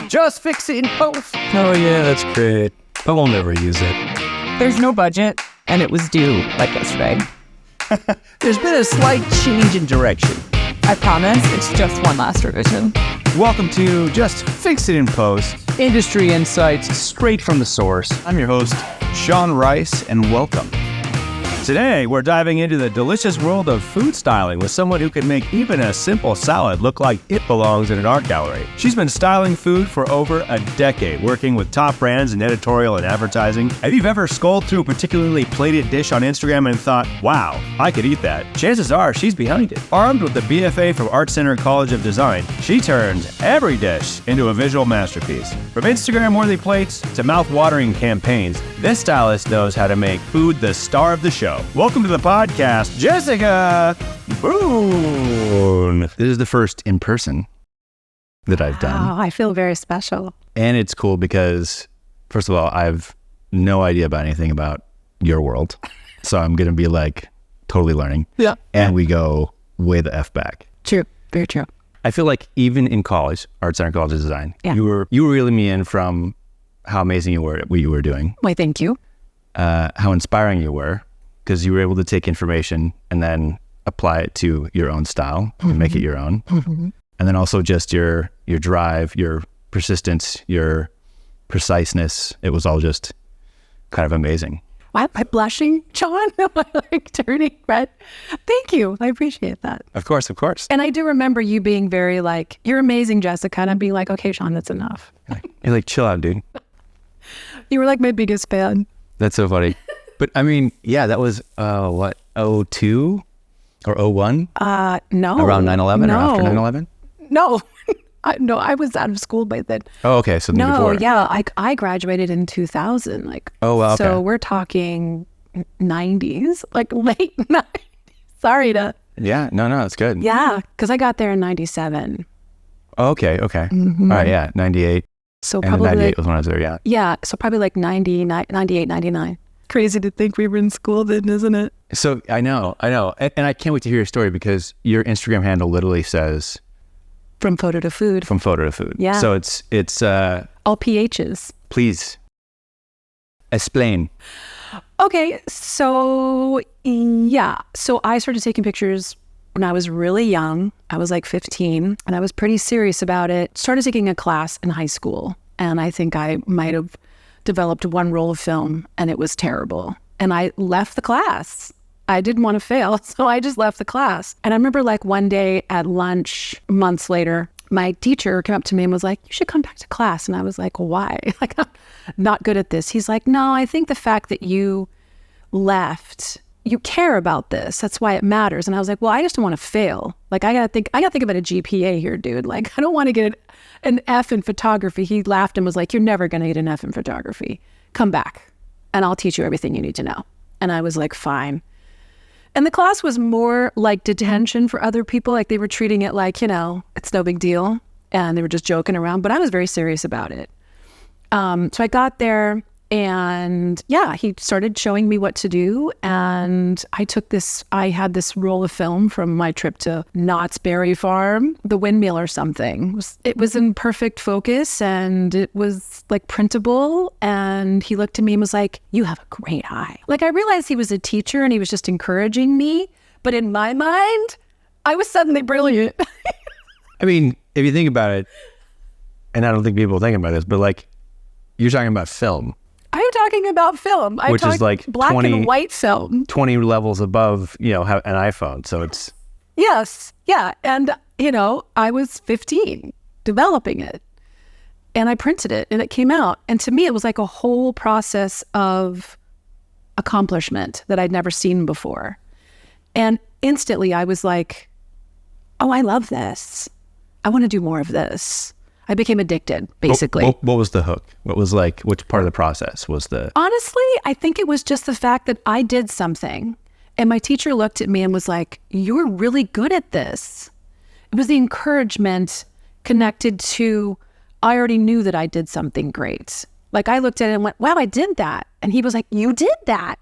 Just fix it in post. Oh yeah, that's great, but we'll never use it. There's no budget, and it was due like yesterday. There's been a slight change in direction. I promise, it's just one last revision. Welcome to Just Fix It in Post, industry insights straight from the source. I'm your host, Sean Rice, and welcome. Today, we're diving into the delicious world of food styling with someone who can make even a simple salad look like it belongs in an art gallery. She's been styling food for over a decade, working with top brands in editorial and advertising. Have you ever scrolled through a particularly plated dish on Instagram and thought, wow, I could eat that? Chances are she's behind it. Armed with the BFA from Art Center College of Design, she turns every dish into a visual masterpiece. From Instagram-worthy plates to mouth-watering campaigns, this stylist knows how to make food the star of the show. Welcome to the podcast, Jessica Boone. This is the first in person that I've done. Oh, I feel very special. And it's cool because, first of all, I have no idea about anything about your world. So I'm going to be like totally learning. Yeah. And we go way the F back. True. Very true. I feel like even in college, Art Center College of Design, yeah. you were reeling me in from how amazing you were at what you were doing. Why, thank you. How inspiring you were. Because you were able to take information and then apply it to your own style and make it your own. Mm-hmm. And then also just your drive, your persistence, your preciseness. It was all just kind of amazing. Why am I blushing, John? Am I like turning red? Thank you. I appreciate that. Of course, of course. And I do remember you being very like, you're amazing, Jessica. And I'd be like, okay, Sean, that's enough. You're like, chill out, dude. You were like my biggest fan. That's so funny. But I mean, yeah, that was, 02 or 01? No. Around 9/11 no. or after 9/11? No. I was out of school by then. Oh, okay. So before. Yeah. I graduated in 2000. Like, oh, well, okay. So we're talking 90s, like late 90s. Sorry to. Yeah. No, it's good. Yeah. Because I got there in 97. Oh, okay. Mm-hmm. All right. Yeah. 98. So and probably 98 was when I was there. Yeah. Yeah. So probably like 98, 99. Crazy to think we were in school then, isn't it? So I know. And I can't wait to hear your story because your Instagram handle literally says from photo to food. From photo to food. Yeah. So it's all PHs. Please explain. Okay. So yeah. So I started taking pictures when I was really young. I was like 15 and I was pretty serious about it. Started taking a class in high school and I think I might have developed one roll of film and it was terrible. And I left the class. I didn't want to fail, so I just left the class. And I remember like one day at lunch, months later, my teacher came up to me and was like, you should come back to class. And I was like, why? Like, I'm not good at this. He's like, no, I think the fact that you left, you care about this. That's why it matters. And I was like, well, I just don't want to fail. Like, I gotta think about a GPA here, dude. Like, I don't want to get an F in photography. He laughed and was like, you're never going to get an F in photography. Come back and I'll teach you everything you need to know. And I was like, fine. And the class was more like detention for other people. Like they were treating it like, it's no big deal. And they were just joking around, but I was very serious about it. So I got there and yeah, he started showing me what to do. And I had this roll of film from my trip to Knott's Berry Farm, the windmill or something. It was in perfect focus and it was like printable. And he looked at me and was like, you have a great eye. Like I realized he was a teacher and he was just encouraging me. But in my mind, I was suddenly brilliant. I mean, if you think about it, and I don't think people think about this, but like you're talking about film. I'm talking about film. Which is like black 20, and white film. 20 levels above, an iPhone. So it's... Yes. Yeah. And, I was 15 developing it and I printed it and it came out. And to me, it was like a whole process of accomplishment that I'd never seen before. And instantly I was like, oh, I love this. I want to do more of this. I became addicted, basically. What was the hook? What was like, which part of the process was the... Honestly, I think it was just the fact that I did something. And my teacher looked at me and was like, you're really good at this. It was the encouragement connected to, I already knew that I did something great. Like I looked at it and went, wow, I did that. And he was like, you did that.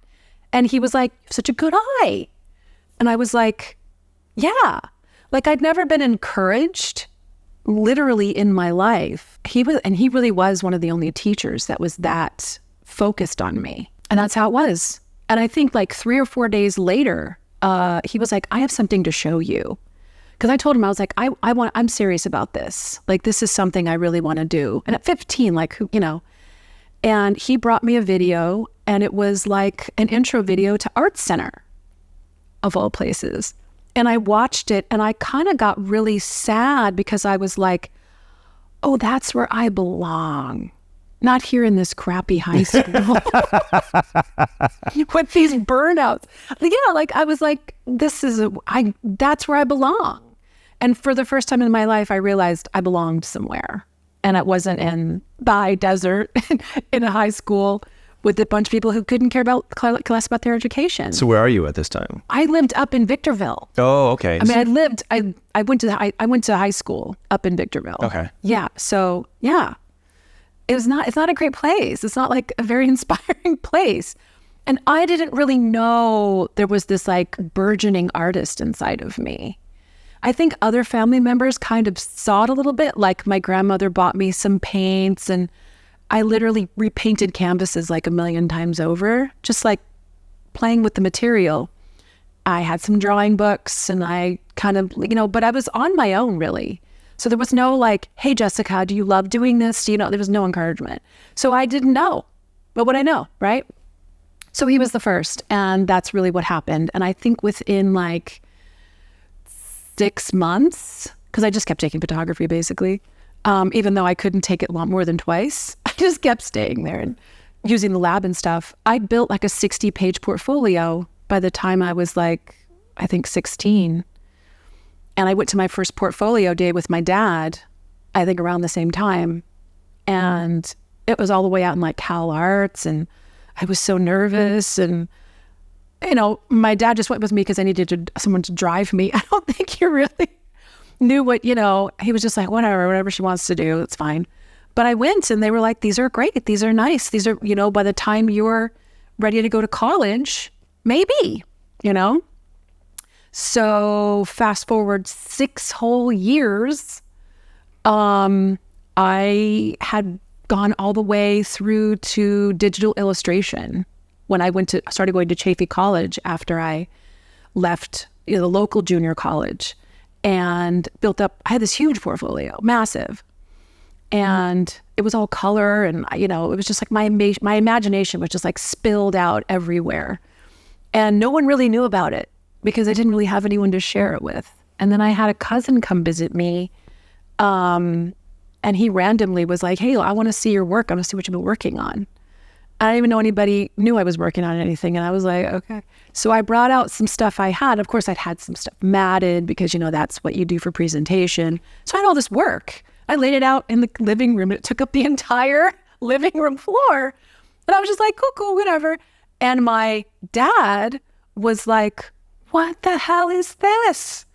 And he was like, such a good eye. And I was like, yeah. Like I'd never been encouraged literally in my life, he really was one of the only teachers that was that focused on me. And that's how it was. And I think like 3 or 4 days later, he was like, I have something to show you. Because I told him, I was like, I'm serious about this. Like, this is something I really want to do. And at 15, like, and he brought me a video, and it was like an intro video to Art Center, of all places. And I watched it, and I kind of got really sad because I was like, oh, that's where I belong. Not here in this crappy high school with these burnouts. Yeah, like I was like, that's where I belong. And for the first time in my life, I realized I belonged somewhere. And it wasn't in the desert in a high school with a bunch of people who couldn't care less about their education. So where are you at this time? I lived up in Victorville. Oh, okay. I mean, I went to high school up in Victorville. Okay. Yeah. So yeah. It's not a great place. It's not like a very inspiring place. And I didn't really know there was this like burgeoning artist inside of me. I think other family members kind of saw it a little bit. Like my grandmother bought me some paints, and I literally repainted canvases like 1,000,000 times over, just like playing with the material. I had some drawing books, and I kind of, but I was on my own really. So there was no like, hey, Jessica, do you love doing this? There was no encouragement. So I didn't know. But what I know, right? So he was the first, and that's really what happened. And I think within like 6 months, because I just kept taking photography basically, even though I couldn't take it more than twice, I just kept staying there and using the lab and stuff. I built like a 60-page portfolio by the time I was like, I think 16. And I went to my first portfolio day with my dad, I think around the same time. And it was all the way out in like Cal Arts. And I was so nervous. And, my dad just went with me because I needed someone to drive me. I don't think he really knew what, he was just like, whatever she wants to do, it's fine. But I went, and they were like, these are great. These are nice. These are, by the time you're ready to go to college, maybe, So fast forward 6 whole years, I had gone all the way through to digital illustration when I started going to Chaffey College after I left the local junior college, and built up. I had this huge portfolio, massive, and it was all color, and it was just like my imagination was just like spilled out everywhere, and no one really knew about it, because I didn't really have anyone to share it with. And then I had a cousin come visit me, and he randomly was like, hey, I want to see your work. I want to see what you've been working on. I didn't even know anybody knew I was working on anything. And I was like, okay. So I brought out some stuff I had. Of course, I'd had some stuff matted because, that's what you do for presentation. So I had all this work. I laid it out in the living room. It took up the entire living room floor. And I was just like, cool, whatever. And my dad was like, what the hell is this?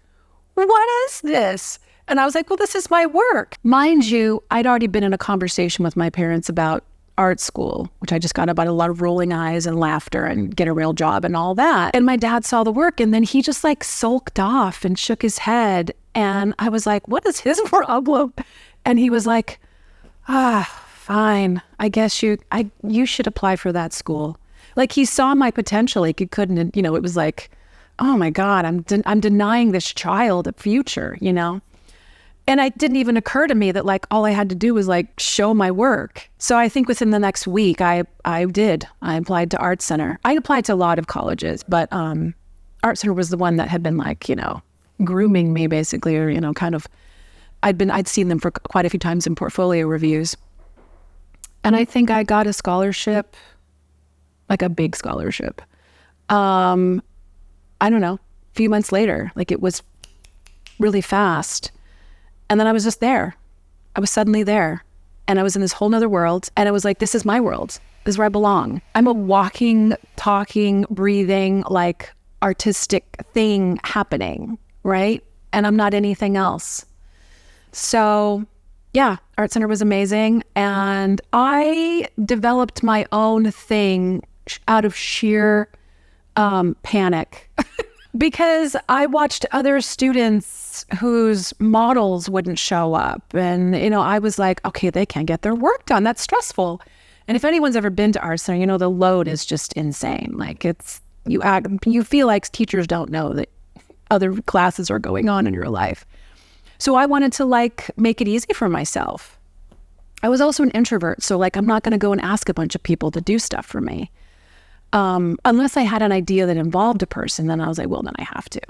What is this? And I was like, well, this is my work. Mind you, I'd already been in a conversation with my parents about art school, which I just got about a lot of rolling eyes and laughter and get a real job and all that. And my dad saw the work, and then he just like sulked off and shook his head. And I was like, what is his problem? And he was like, fine. I guess you should apply for that school. Like, he saw my potential. Like, he couldn't, it was like, oh my God, I'm denying this child a future, And it didn't even occur to me that like all I had to do was like show my work. So I think within the next week, I applied to Art Center. I applied to a lot of colleges, but Art Center was the one that had been like, grooming me basically, or, kind of, I'd seen them for quite a few times in portfolio reviews. And I think I got a scholarship, like a big scholarship. I don't know, a few months later, like it was really fast. And then I was just there. I was suddenly there, and I was in this whole nother world. And it was like, this is my world. This is where I belong. I'm a walking, talking, breathing, like artistic thing happening, right? And I'm not anything else. So yeah, Art Center was amazing. And I developed my own thing out of sheer panic. Because I watched other students whose models wouldn't show up. And, I was like, okay, they can't get their work done. That's stressful. And if anyone's ever been to Art Center, the load is just insane. Like you feel like teachers don't know that other classes are going on in your life. So I wanted to make it easy for myself. I was also an introvert. So I'm not going to go and ask a bunch of people to do stuff for me. Unless I had an idea that involved a person, then I was like, well, then I have to.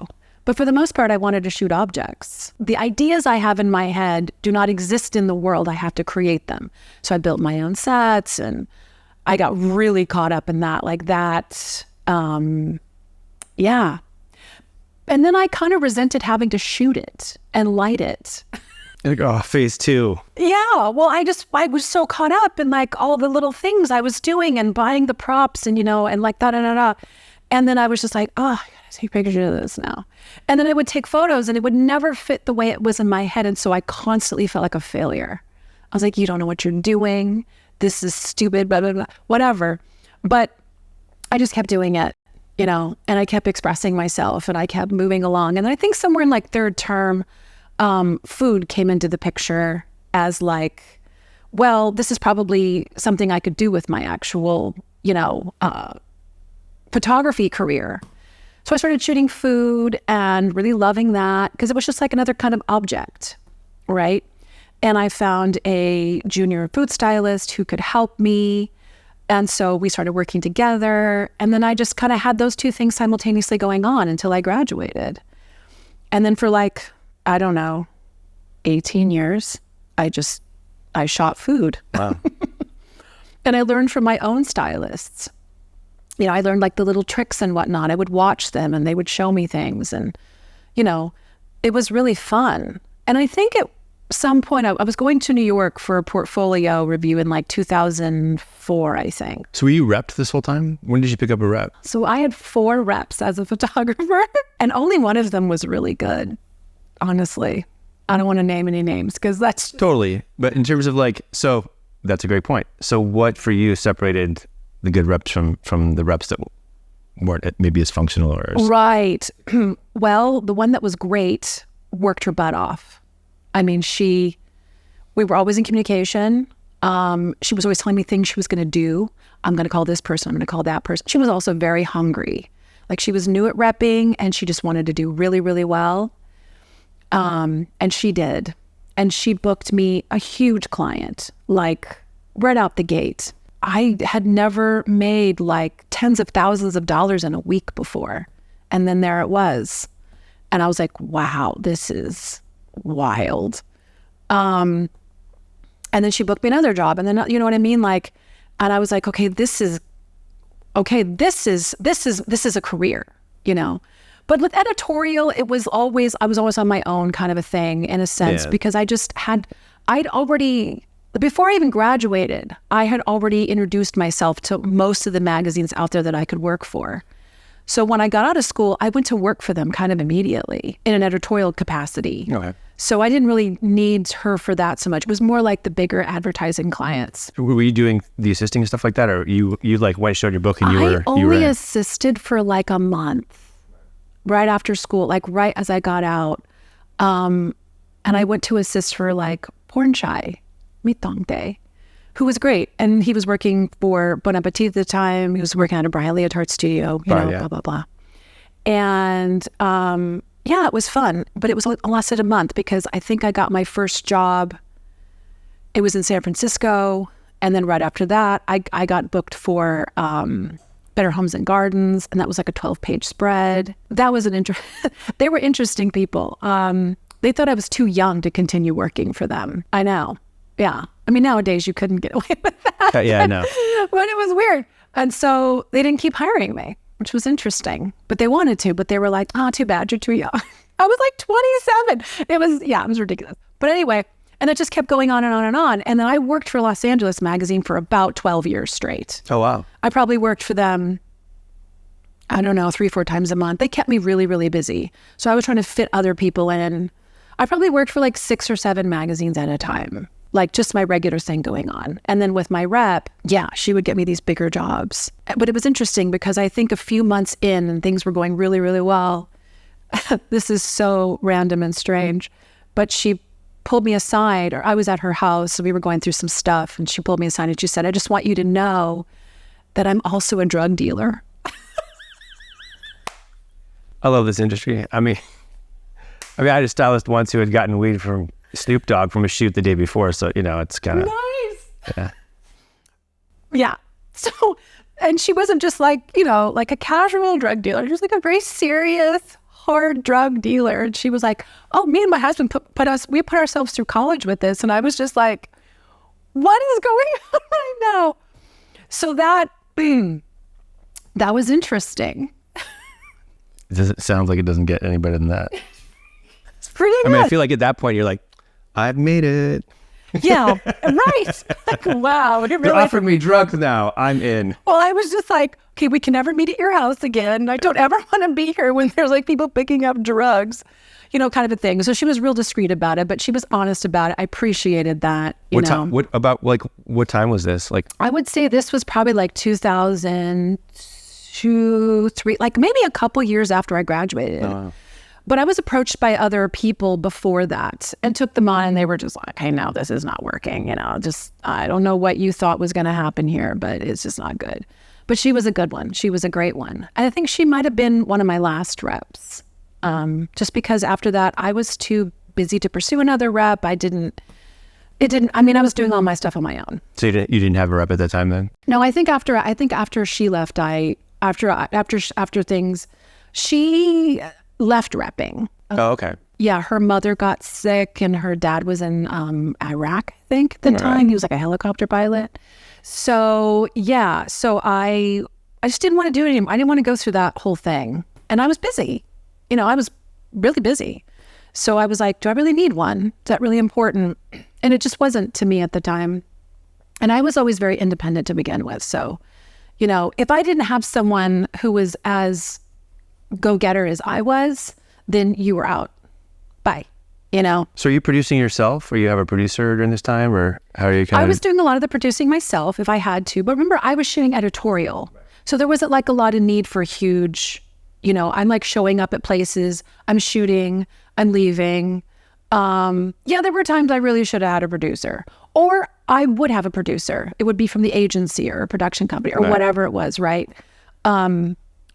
But for the most part, I wanted to shoot objects. The ideas I have in my head do not exist in the world. I have to create them. So I built my own sets, and I got really caught up in that, yeah. And then I kind of resented having to shoot it and light it. Phase 2. Yeah. Well, I was so caught up in all the little things I was doing and buying the props and, and da-da-da-da. And then I was just like, oh, I gotta take pictures of this now. And then I would take photos and it would never fit the way it was in my head. And so I constantly felt like a failure. I was like, you don't know what you're doing. This is stupid, blah, blah, blah, whatever. But I just kept doing it, and I kept expressing myself and I kept moving along. And I think somewhere in third term, food came into the picture as well, this is probably something I could do with my actual, photography career. So I started shooting food and really loving that because it was just another kind of object, right? And I found a junior food stylist who could help me. And so we started working together. And then I just kind of had those two things simultaneously going on until I graduated. And then for I don't know, 18 years, I shot food. Wow. And I learned from my own stylists. I learned the little tricks and whatnot. I would watch them and they would show me things. And, it was really fun. And I think at some point I was going to New York for a portfolio review in 2004, I think. So were you repped this whole time? When did you pick up a rep? So I had 4 reps as a photographer and only one of them was really good. Honestly, I don't want to name any names because that's totally. But in terms of so that's a great point. So what for you separated the good reps from the reps that weren't maybe as functional or as... Right. Well, the one that was great worked her butt off. I mean, we were always in communication. She was always telling me things she was going to do. I'm going to call this person. I'm going to call that person. She was also very hungry. She was new at repping and she just wanted to do really, really well. And she did. And she booked me a huge client, right out the gate. I had never made tens of thousands of dollars in a week before. And then there it was. And I was like, wow, this is wild. And then she booked me another job. And then, you know what I mean? And I was like, okay, this is a career, But with editorial, I was always on my own kind of a thing in a sense, because before I even graduated, I had already introduced myself to most of the magazines out there that I could work for. So when I got out of school, I went to work for them kind of immediately in an editorial capacity. Okay. So I didn't really need her for that so much. It was more the bigger advertising clients. Were you doing the assisting and stuff like that? Or you showed your book and I only assisted for a month right after school, right as I got out. And I went to assist for Porn Shy Mitong Day, who was great. And he was working for Bon Appetit at the time. He was working at a Brian Leotard studio, blah, blah, blah. And it was fun, but it was lasted a month because I think I got my first job. It was in San Francisco. And then right after that, I got booked for Better Homes and Gardens. And that was a 12-page spread. That was they were interesting people. They thought I was too young to continue working for them. I know. Yeah. I mean, nowadays you couldn't get away with that. Yeah, I know. But it was weird. And so they didn't keep hiring me, which was interesting. But they wanted to, but they were like, oh, too bad, you're too young. I was 27. It was ridiculous. But anyway, and it just kept going on and on and on. And then I worked for Los Angeles Magazine for about 12 years straight. Oh, wow. I probably worked for them, I don't know, 3-4 times a month. They kept me really, really busy. So I was trying to fit other people in. I probably worked for 6 or 7 magazines at a time. Just my regular thing going on. And then with my rep, she would get me these bigger jobs. But it was interesting because I think a few months in and things were going really, really well. this is so random and strange, but she pulled me aside, or I was at her house, so we were going through some stuff, and she pulled me aside and she said, I just want you to know that I'm also a drug dealer. I love this industry. I mean, I had a stylist once who had gotten weed from Snoop Dogg from a shoot the day before, so it's kind of nice. Yeah. So, and she wasn't just like a casual drug dealer. She was like a very serious, hard drug dealer. And she was like, "Oh, me and my husband we put ourselves through college with this," and I was just like, "What is going on right now?" So that was interesting. It sounds like it doesn't get any better than that. It's pretty good. I mean, I feel like at that point you're like, I've made it. Yeah, right. Like, wow. They're offering me drugs now. I'm in. Well, I was just like, okay, we can never meet at your house again. I don't ever want to be here when there's like people picking up drugs, kind of a thing. So she was real discreet about it, but she was honest about it. I appreciated that. What time was this? Like, I would say this was probably like 2002, 2003, like maybe a couple years after I graduated. wow. But I was approached by other people before that and took them on, and they were just like, hey, no, this is not working. I don't know what you thought was going to happen here, but it's just not good. But she was a good one. She was a great one. And I think she might have been one of my last reps, just because after that, I was too busy to pursue another rep. I was doing all my stuff on my own. So you didn't have a rep at that time then? No, I think after she left, after things, she left repping. Oh, okay. Yeah, her mother got sick and her dad was in Iraq, I think, at the time. He was like a helicopter pilot. So, yeah. So I just didn't want to do it anymore. I didn't want to go through that whole thing. And I was busy. I was really busy. So I was like, do I really need one? Is that really important? And it just wasn't to me at the time. And I was always very independent to begin with. So, if I didn't have someone who was as go-getter as I was, then you were out. Bye. So are you producing yourself, or you have a producer during this time, or how are you I was doing a lot of the producing myself if I had to, but remember I was shooting editorial. So there wasn't like a lot of need for huge, I'm like showing up at places, I'm shooting, I'm leaving. There were times I really should have had a producer, or I would have a producer. It would be from the agency or a production company or whatever it was, right?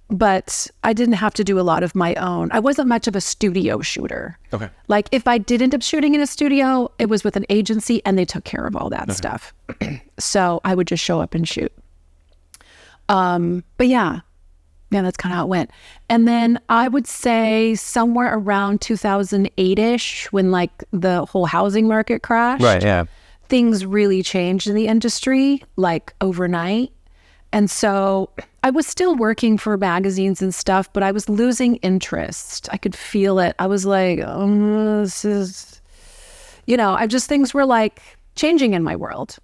But I didn't have to do a lot of my own. I wasn't much of a studio shooter. Okay. Like if I did end up shooting in a studio, it was with an agency and they took care of all that stuff. So I would just show up and shoot. But yeah, that's kind of how it went. And then I would say somewhere around 2008-ish, when like the whole housing market crashed. Right, yeah. Things really changed in the industry, like overnight. And so I was still working for magazines and stuff, but I was losing interest. I could feel it. I was like, this is, things were like changing in my world.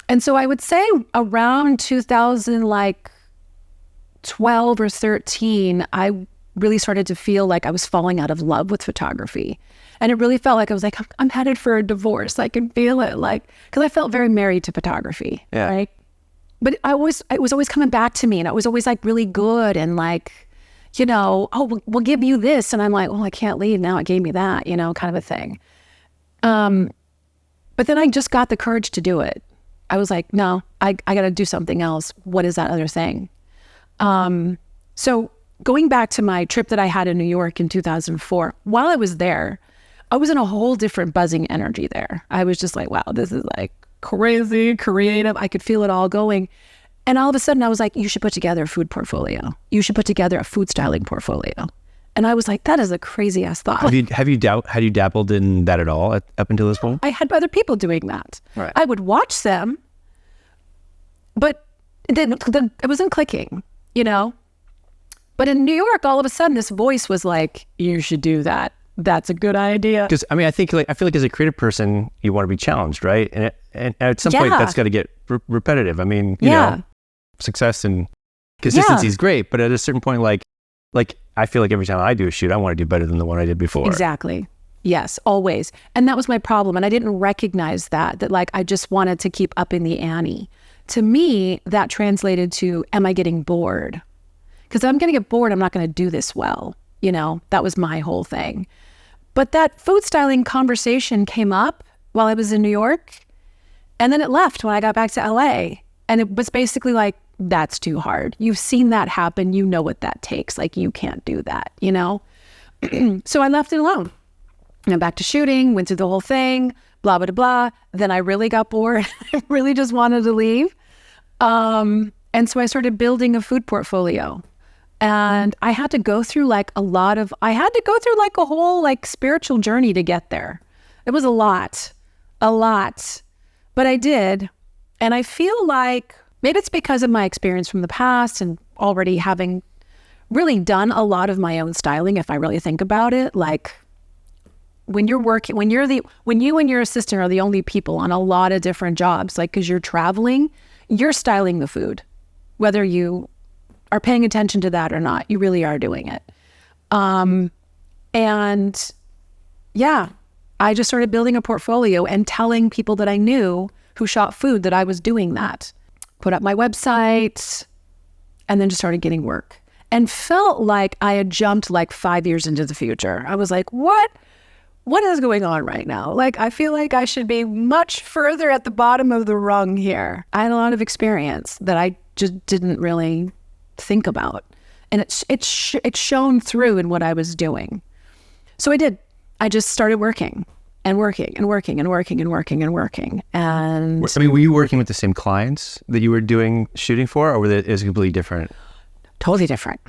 And so I would say around 2012 or 13, I really started to feel like I was falling out of love with photography. And it really felt like I was like, I'm headed for a divorce. I can feel it, because I felt very married to photography, right? But it was always coming back to me, and it was always like really good and like, we'll give you this. And I'm like, well, I can't leave now. It gave me that, kind of a thing. But then I just got the courage to do it. I was like, no, I got to do something else. What is that other thing? So going back to my trip that I had in New York in 2004, while I was there, I was in a whole different buzzing energy there. I was just like, wow, this is like crazy, creative. I could feel it all going. And all of a sudden I was like, you should put together a food portfolio. You should put together a food styling portfolio. And I was like, that is a crazy ass thought. Had you dabbled in that at all up until this point? I had other people doing that. Right. I would watch them, but then it wasn't clicking, But in New York, all of a sudden this voice was like, you should do that. That's a good idea. Because I feel like as a creative person, you want to be challenged, right? And at some point, that's got to get repetitive. Success and consistency is great, but at a certain point, like I feel like every time I do a shoot, I want to do better than the one I did before. Exactly. Yes, always. And that was my problem, and I didn't recognize that like I just wanted to keep upping the ante. To me, that translated to, am I getting bored? Because if I'm going to get bored, I'm not going to do this well. That was my whole thing. But that food styling conversation came up while I was in New York, and then it left when I got back to LA. And it was basically like, that's too hard. You've seen that happen. You know what that takes. Like, you can't do that, So I left it alone. And back to shooting, went through the whole thing, blah, blah, blah. Then I really got bored. I really just wanted to leave. And so I started building a food portfolio. And I had to go through like a whole like spiritual journey to get there. It was a lot, but I did. And I feel like maybe it's because of my experience from the past and already having really done a lot of my own styling. If I really think about it, like when you and your assistant are the only people on a lot of different jobs, like, cause you're traveling, you're styling the food, whether you are paying attention to that or not, you really are doing it. And yeah, I just started building a portfolio and telling people that I knew who shop food that I was doing that. Put up my website and then just started getting work and felt like I had jumped like 5 years into the future. I was like, what is going on right now? Like, I feel like I should be much further at the bottom of the rung here. I had a lot of experience that I just didn't really think about. And it's shown through in what I was doing. So I did. I just started working. And were you working with the same clients that you were doing shooting for, or is it completely different? Totally different.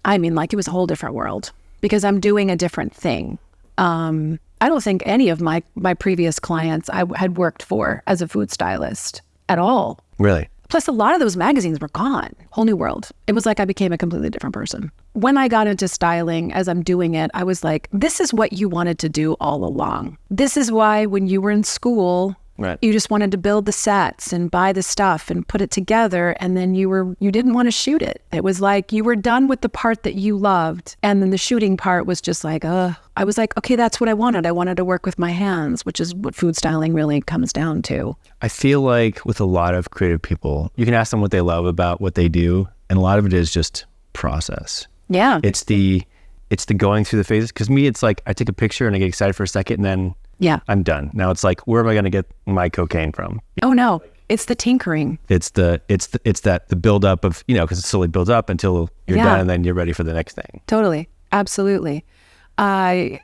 I mean, like, it was a whole different world because I'm doing a different thing. I don't think any of my previous clients I had worked for as a food stylist at all. Really? Plus, a lot of those magazines were gone. Whole new world. It was like I became a completely different person. When I got into styling, as I'm doing it, I was like, this is what you wanted to do all along. This is why when you were in school, right, you just wanted to build the sets and buy the stuff and put it together. And then you didn't want to shoot it. It was like you were done with the part that you loved. And then the shooting part was just like, I was like, okay, that's what I wanted. I wanted to work with my hands, which is what food styling really comes down to. I feel like with a lot of creative people, you can ask them what they love about what they do. And a lot of it is just process. Yeah. It's the going through the phases. Because me, it's like I take a picture and I get excited for a second and then I'm done. Now it's like, where am I going to get my cocaine from? Oh no, it's the tinkering. It's the build up of, because it slowly builds up until you're done and then you're ready for the next thing. Totally. Absolutely. I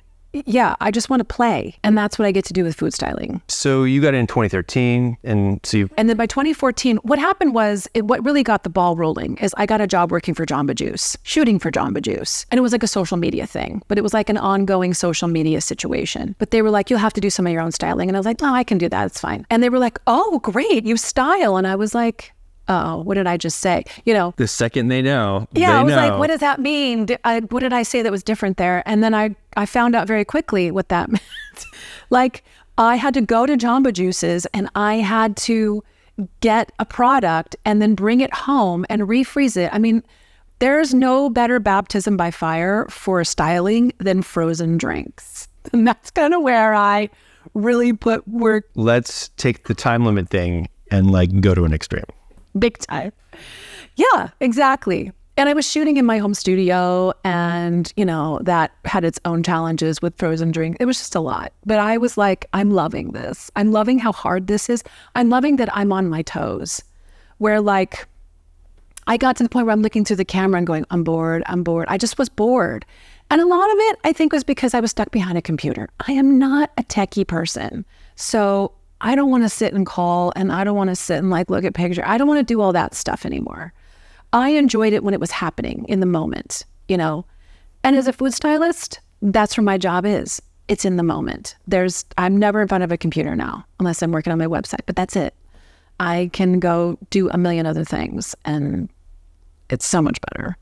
just want to play. And that's what I get to do with food styling. So you got in 2013 and then by 2014, what happened was, what really got the ball rolling is I got a job working for Jamba Juice, shooting for Jamba Juice. And it was like a social media thing, but it was like an ongoing social media situation. But they were like, you'll have to do some of your own styling. And I was like, no, I can do that. It's fine. And they were like, oh, great. You style. And I was like, oh, what did I just say? The second they know. Yeah, I was like, what does that mean? What did I say that was different there? And then I found out very quickly what that meant. Like, I had to go to Jamba Juices and I had to get a product and then bring it home and refreeze it. I mean, there's no better baptism by fire for styling than frozen drinks. And that's kind of where I really put work. Let's take the time limit thing and like go to an extreme. Big time. Yeah, exactly. And I was shooting in my home studio and, that had its own challenges with frozen drink. It was just a lot. But I was like, I'm loving this. I'm loving how hard this is. I'm loving that I'm on my toes. Where like, I got to the point where I'm looking through the camera and going, I'm bored. I just was bored. And a lot of it, I think, was because I was stuck behind a computer. I am not a techie person. So I don't want to sit and call and I don't want to sit and like look at pictures. I don't want to do all that stuff anymore. I enjoyed it when it was happening in the moment, And as a food stylist, that's where my job is. It's in the moment. I'm never in front of a computer now, unless I'm working on my website, but that's it. I can go do a million other things and it's so much better.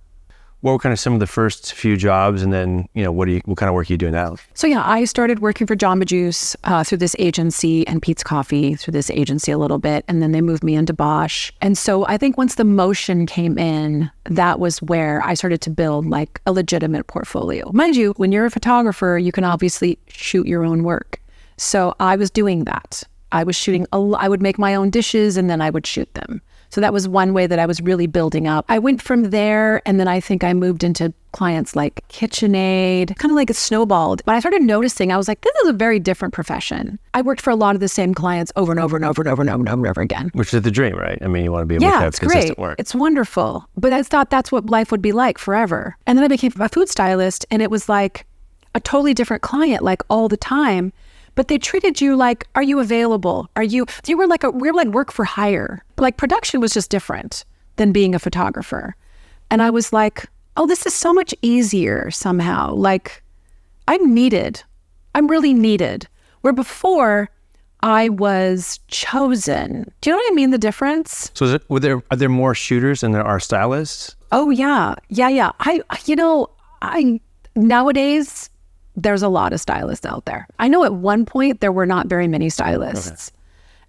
What were kind of some of the first few jobs, and then what kind of work are you doing now? So I started working for Jamba Juice through this agency, and Pete's Coffee through this agency a little bit, and then they moved me into Bosch. And so I think once the motion came in, that was where I started to build like a legitimate portfolio. Mind you, when you're a photographer, you can obviously shoot your own work. So I was doing that. I was shooting. I would make my own dishes, and then I would shoot them. So that was one way that I was really building up. I went from there, and then I think I moved into clients like KitchenAid, kind of like it snowballed. But I started noticing, I was like, this is a very different profession. I worked for a lot of the same clients over and over and over and over and over and over and over again. Which is the dream, right? I mean, you want to be able to have consistent work. It's wonderful. But I thought that's what life would be like forever. And then I became a food stylist, and it was like a totally different client, like all the time. But they treated you like, are you available? We were like work for hire. Like production was just different than being a photographer. And I was like, oh, this is so much easier somehow. Like I'm really needed. Where before I was chosen. Do you know what I mean? The difference? So are there more shooters than there are stylists? Oh yeah. Yeah. Nowadays, there's a lot of stylists out there. I know at one point there were not very many stylists. Okay.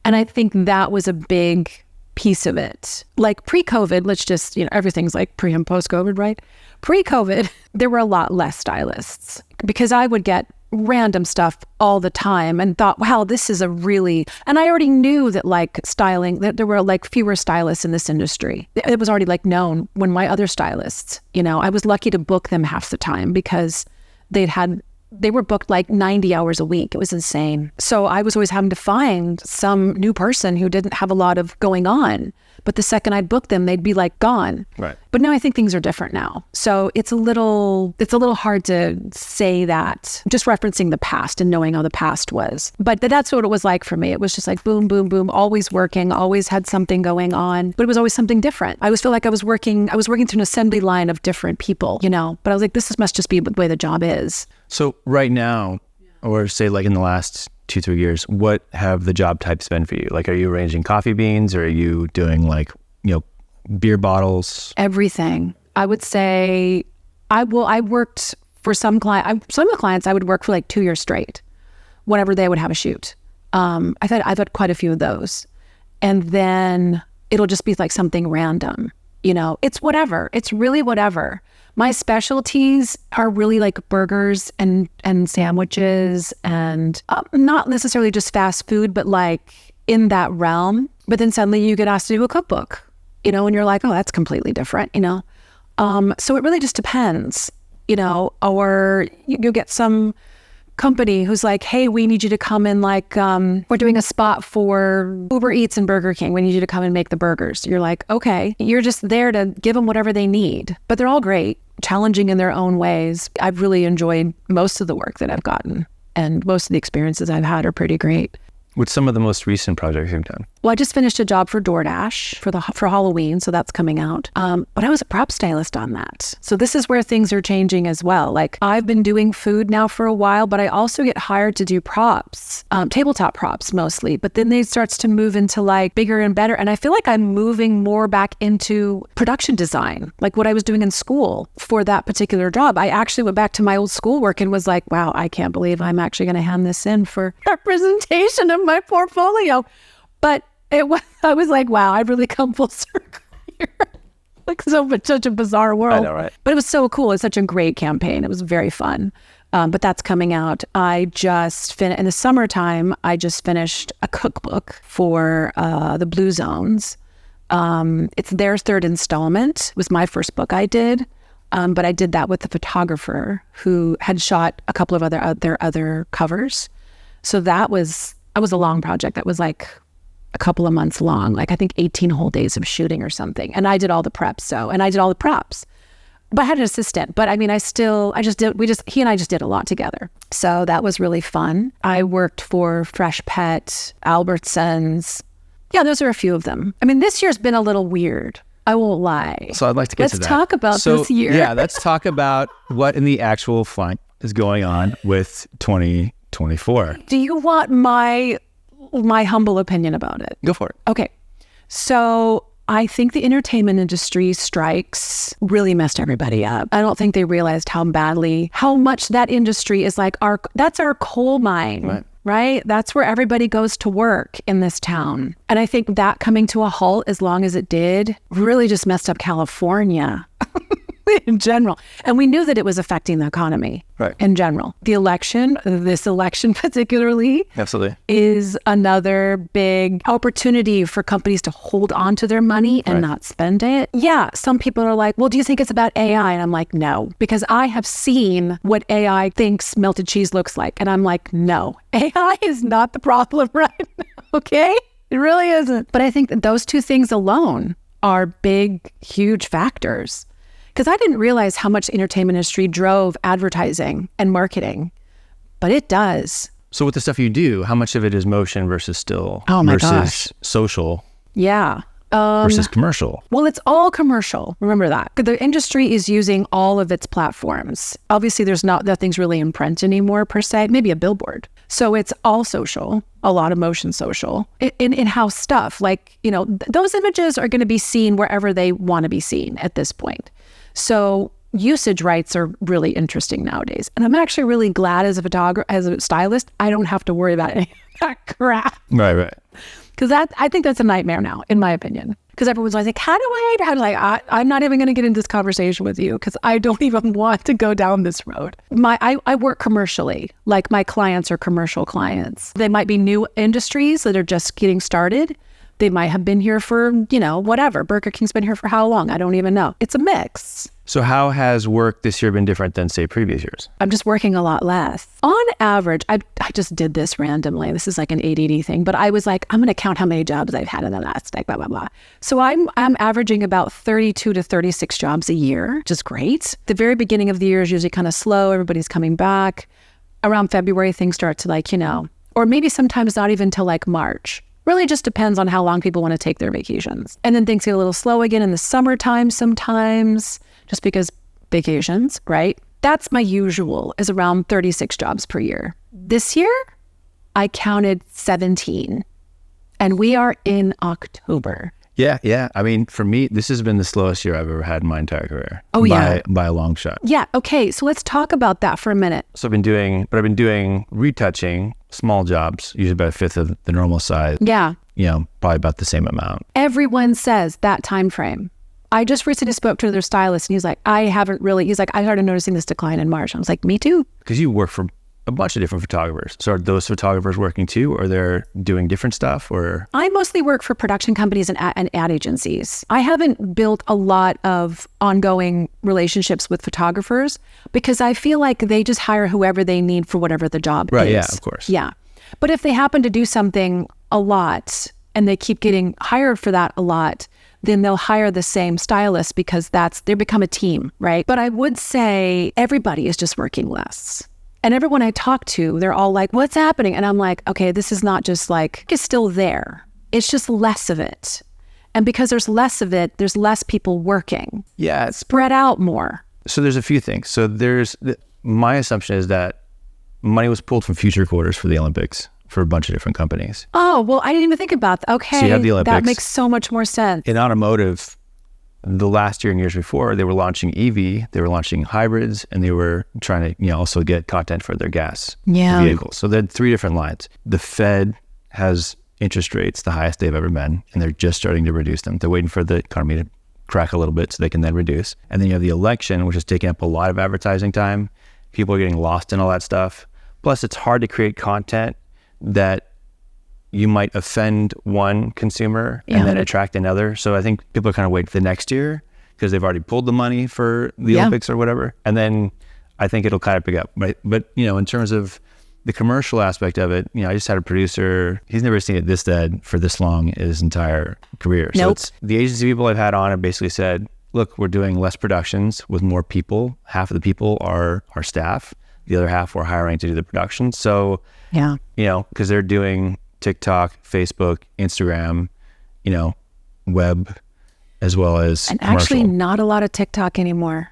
And I think that was a big piece of it. Like pre-COVID, let's just, everything's like pre and post-COVID, right? Pre-COVID, there were a lot less stylists because I would get random stuff all the time and thought, wow, this is and I already knew that like styling, that there were like fewer stylists in this industry. It was already like known when my other stylists, I was lucky to book them half the time because they were booked like 90 hours a week. It was insane. So I was always having to find some new person who didn't have a lot of going on. But the second I'd book them, they'd be like gone. Right. But now I think things are different now. So it's a little hard to say that, just referencing the past and knowing how the past was. But that's what it was like for me. It was just like boom, boom, boom, always working, always had something going on. But it was always something different. I always feel like I was working through an assembly line of different people, But I was like, this must just be the way the job is. So right now, or say like in the last 2-3 years, what have the job types been for you? Like, are you arranging coffee beans, or are you doing like, beer bottles? Everything. I would say, I worked for some of the clients I would work for like 2 years straight, whenever they would have a shoot. I've had quite a few of those. And then it'll just be like something random, it's whatever. It's really whatever. My specialties are really like burgers and sandwiches and not necessarily just fast food, but like in that realm. But then suddenly you get asked to do a cookbook, and you're like, oh, that's completely different, So it really just depends, or you get some company who's like, hey, we need you to come in, like, we're doing a spot for Uber Eats and Burger King. We need you to come and make the burgers. You're like, okay, you're just there to give them whatever they need. But they're all great, challenging in their own ways. I've really enjoyed most of the work that I've gotten, and most of the experiences I've had are pretty great. What's some of the most recent projects you've done? Well, I just finished a job for DoorDash for Halloween, so that's coming out. But I was a prop stylist on that. So this is where things are changing as well. Like I've been doing food now for a while, but I also get hired to do props, tabletop props mostly. But then it starts to move into like bigger and better. And I feel like I'm moving more back into production design, like what I was doing in school for that particular job. I actually went back to my old schoolwork and was like, wow, I can't believe I'm actually going to hand this in for representation of my portfolio. But I was like, wow, I've really come full circle here. Like such a bizarre world. I know, right? But it was so cool. It's such a great campaign. It was very fun. But that's coming out. I just in the summertime, I just finished a cookbook for the Blue Zones. It's their third installment. It was my first book I did. But I did that with the photographer who had shot a couple of their other covers. So that was a long project. That was like a couple of months long, like I think 18 whole days of shooting or something. And I did all the preps. And I did all the props, but I had an assistant. But I mean, he and I just did a lot together. So that was really fun. I worked for Fresh Pet, Albertsons. Yeah, those are a few of them. I mean, this year's been a little weird. I won't lie. So I'd like to get to that. Let's talk about this year. Yeah, let's talk about what in the actual flight is going on with 2024. Do you want my humble opinion about it? Go for it. Okay. So I think the entertainment industry strikes really messed everybody up. I don't think they realized how much that industry is like that's our coal mine, right? That's where everybody goes to work in this town. And I think that coming to a halt as long as it did really just messed up California. in general. And we knew that it was affecting the economy in general. The election, this election particularly, absolutely, is another big opportunity for companies to hold on to their money and not spend it. Yeah, some people are like, well, do you think it's about AI? And I'm like, no, because I have seen what AI thinks melted cheese looks like. And I'm like, no, AI is not the problem right now, okay? It really isn't. But I think that those two things alone are big, huge factors. Because I didn't realize how much the entertainment industry drove advertising and marketing, but it does. So with the stuff you do, how much of it is motion versus still versus social? Yeah. Versus commercial? Well, it's all commercial. Remember that. The industry is using all of its platforms. Obviously, nothing's really in print anymore per se, maybe a billboard. So it's all social, a lot of motion social, in-house stuff. Like, those images are going to be seen wherever they want to be seen at this point. So usage rights are really interesting nowadays. And I'm actually really glad as a stylist, I don't have to worry about any of that crap. Right. Because I think that's a nightmare now, in my opinion. Because everyone's always like, I'm not even going to get into this conversation with you because I don't even want to go down this road. I work commercially, like my clients are commercial clients. They might be new industries that are just getting started. They might have been here for, whatever. Burger King's been here for how long? I don't even know. It's a mix. So how has work this year been different than, say, previous years? I'm just working a lot less. On average, I just did this randomly. This is like an ADD thing, but I was like, I'm going to count how many jobs I've had in the last, blah, blah, blah. So I'm averaging about 32 to 36 jobs a year, which is great. The very beginning of the year is usually kind of slow. Everybody's coming back. Around February, things start to or maybe sometimes not even till like March. Really just depends on how long people want to take their vacations. And then things get a little slow again in the summertime sometimes, just because vacations, right? That's my usual, is around 36 jobs per year. This year, I counted 17, and we are in October. Yeah. I mean, for me, this has been the slowest year I've ever had in my entire career. Oh, yeah. By a long shot. Yeah. Okay. So let's talk about that for a minute. So I've been doing retouching, small jobs, usually about a fifth of the normal size. Yeah. Probably about the same amount. Everyone says that time frame. I just recently spoke to their stylist and he's like, I started noticing this decline in March. I was like, me too. Because you work for a bunch of different photographers. So are those photographers working too, or they're doing different stuff, or? I mostly work for production companies and ad agencies. I haven't built a lot of ongoing relationships with photographers because I feel like they just hire whoever they need for whatever the job is. Right, yeah, of course. Yeah. But if they happen to do something a lot and they keep getting hired for that a lot, then they'll hire the same stylist because they become a team, right? But I would say everybody is just working less. And everyone I talk to, they're all like, what's happening? And I'm like, okay, this is not just like, it's still there. It's just less of it. And because there's less of it, there's less people working. Yeah. It's spread out more. So there's a few things. So my assumption is that money was pulled from future quarters for the Olympics for a bunch of different companies. Oh, well, I didn't even think about that. Okay. So you have the Olympics. That makes so much more sense. In automotive, the last year and years before, they were launching EV, they were launching hybrids, and they were trying to, also get content for their gas vehicles. So they had three different lines. The Fed has interest rates, the highest they've ever been, and they're just starting to reduce them. They're waiting for the economy to crack a little bit so they can then reduce. And then you have the election, which is taking up a lot of advertising time. People are getting lost in all that stuff. Plus, it's hard to create content that you might offend one consumer and then attract another. So I think people are kind of waiting for the next year because they've already pulled the money for the Olympics or whatever. And then I think it'll kind of pick up. Right? But, in terms of the commercial aspect of it, I just had a producer, he's never seen it this dead for this long in his entire career. Nope. So it's the agency people I've had on have basically said, look, we're doing less productions with more people. Half of the people are our staff. The other half we're hiring to do the production. So, because they're doing TikTok, Facebook, Instagram, web, as well as and commercial. Actually not a lot of TikTok anymore.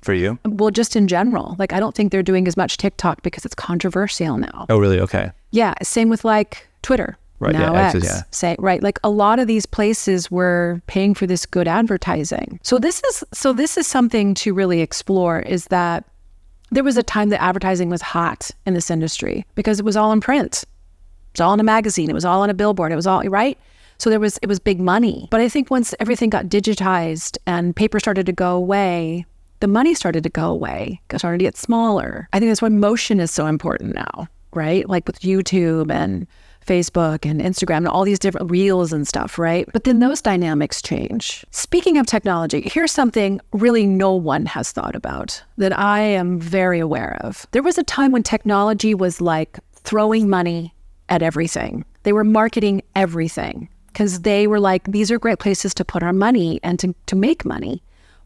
For you? Well, just in general. Like, I don't think they're doing as much TikTok because it's controversial now. Oh, really? Okay. Yeah. Same with like Twitter. Right. Now yeah. X. Right. Like a lot of these places were paying for this good advertising. So this is something to really explore, is that there was a time that advertising was hot in this industry because it was all in print. It was all in a magazine. It was all on a billboard. It was all, right? So it was big money. But I think once everything got digitized and paper started to go away the money started to go away, started to get smaller. I think that's why motion is so important now, right? Like with YouTube and Facebook and Instagram and all these different reels and stuff, right? But then those dynamics change. Speaking of technology, here's something really no one has thought about that I am very aware of. There was a time when technology was like throwing money at everything. They were marketing everything because they were like, these are great places to put our money and to make money.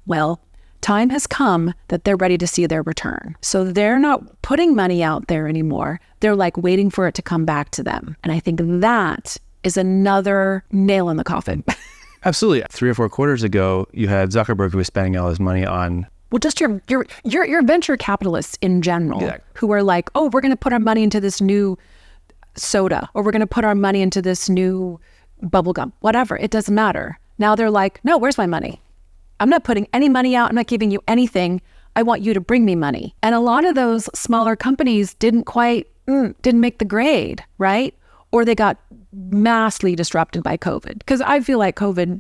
Well, time has come that they're ready to see their return. So they're not putting money out there anymore. They're like waiting for it to come back to them. And I think that is another nail in the coffin. Absolutely. 3 or 4 quarters ago, you had Zuckerberg who was spending all his money on... Well, just your venture capitalists in general who are like, oh, we're going to put our money into this new soda, or we're going to put our money into this new bubble gum, whatever. It doesn't matter. Now they're like, no, where's my money? I'm not putting any money out. I'm not giving you anything. I want you to bring me money. And a lot of those smaller companies didn't make the grade, right? Or they got massively disrupted by COVID. Because I feel like COVID,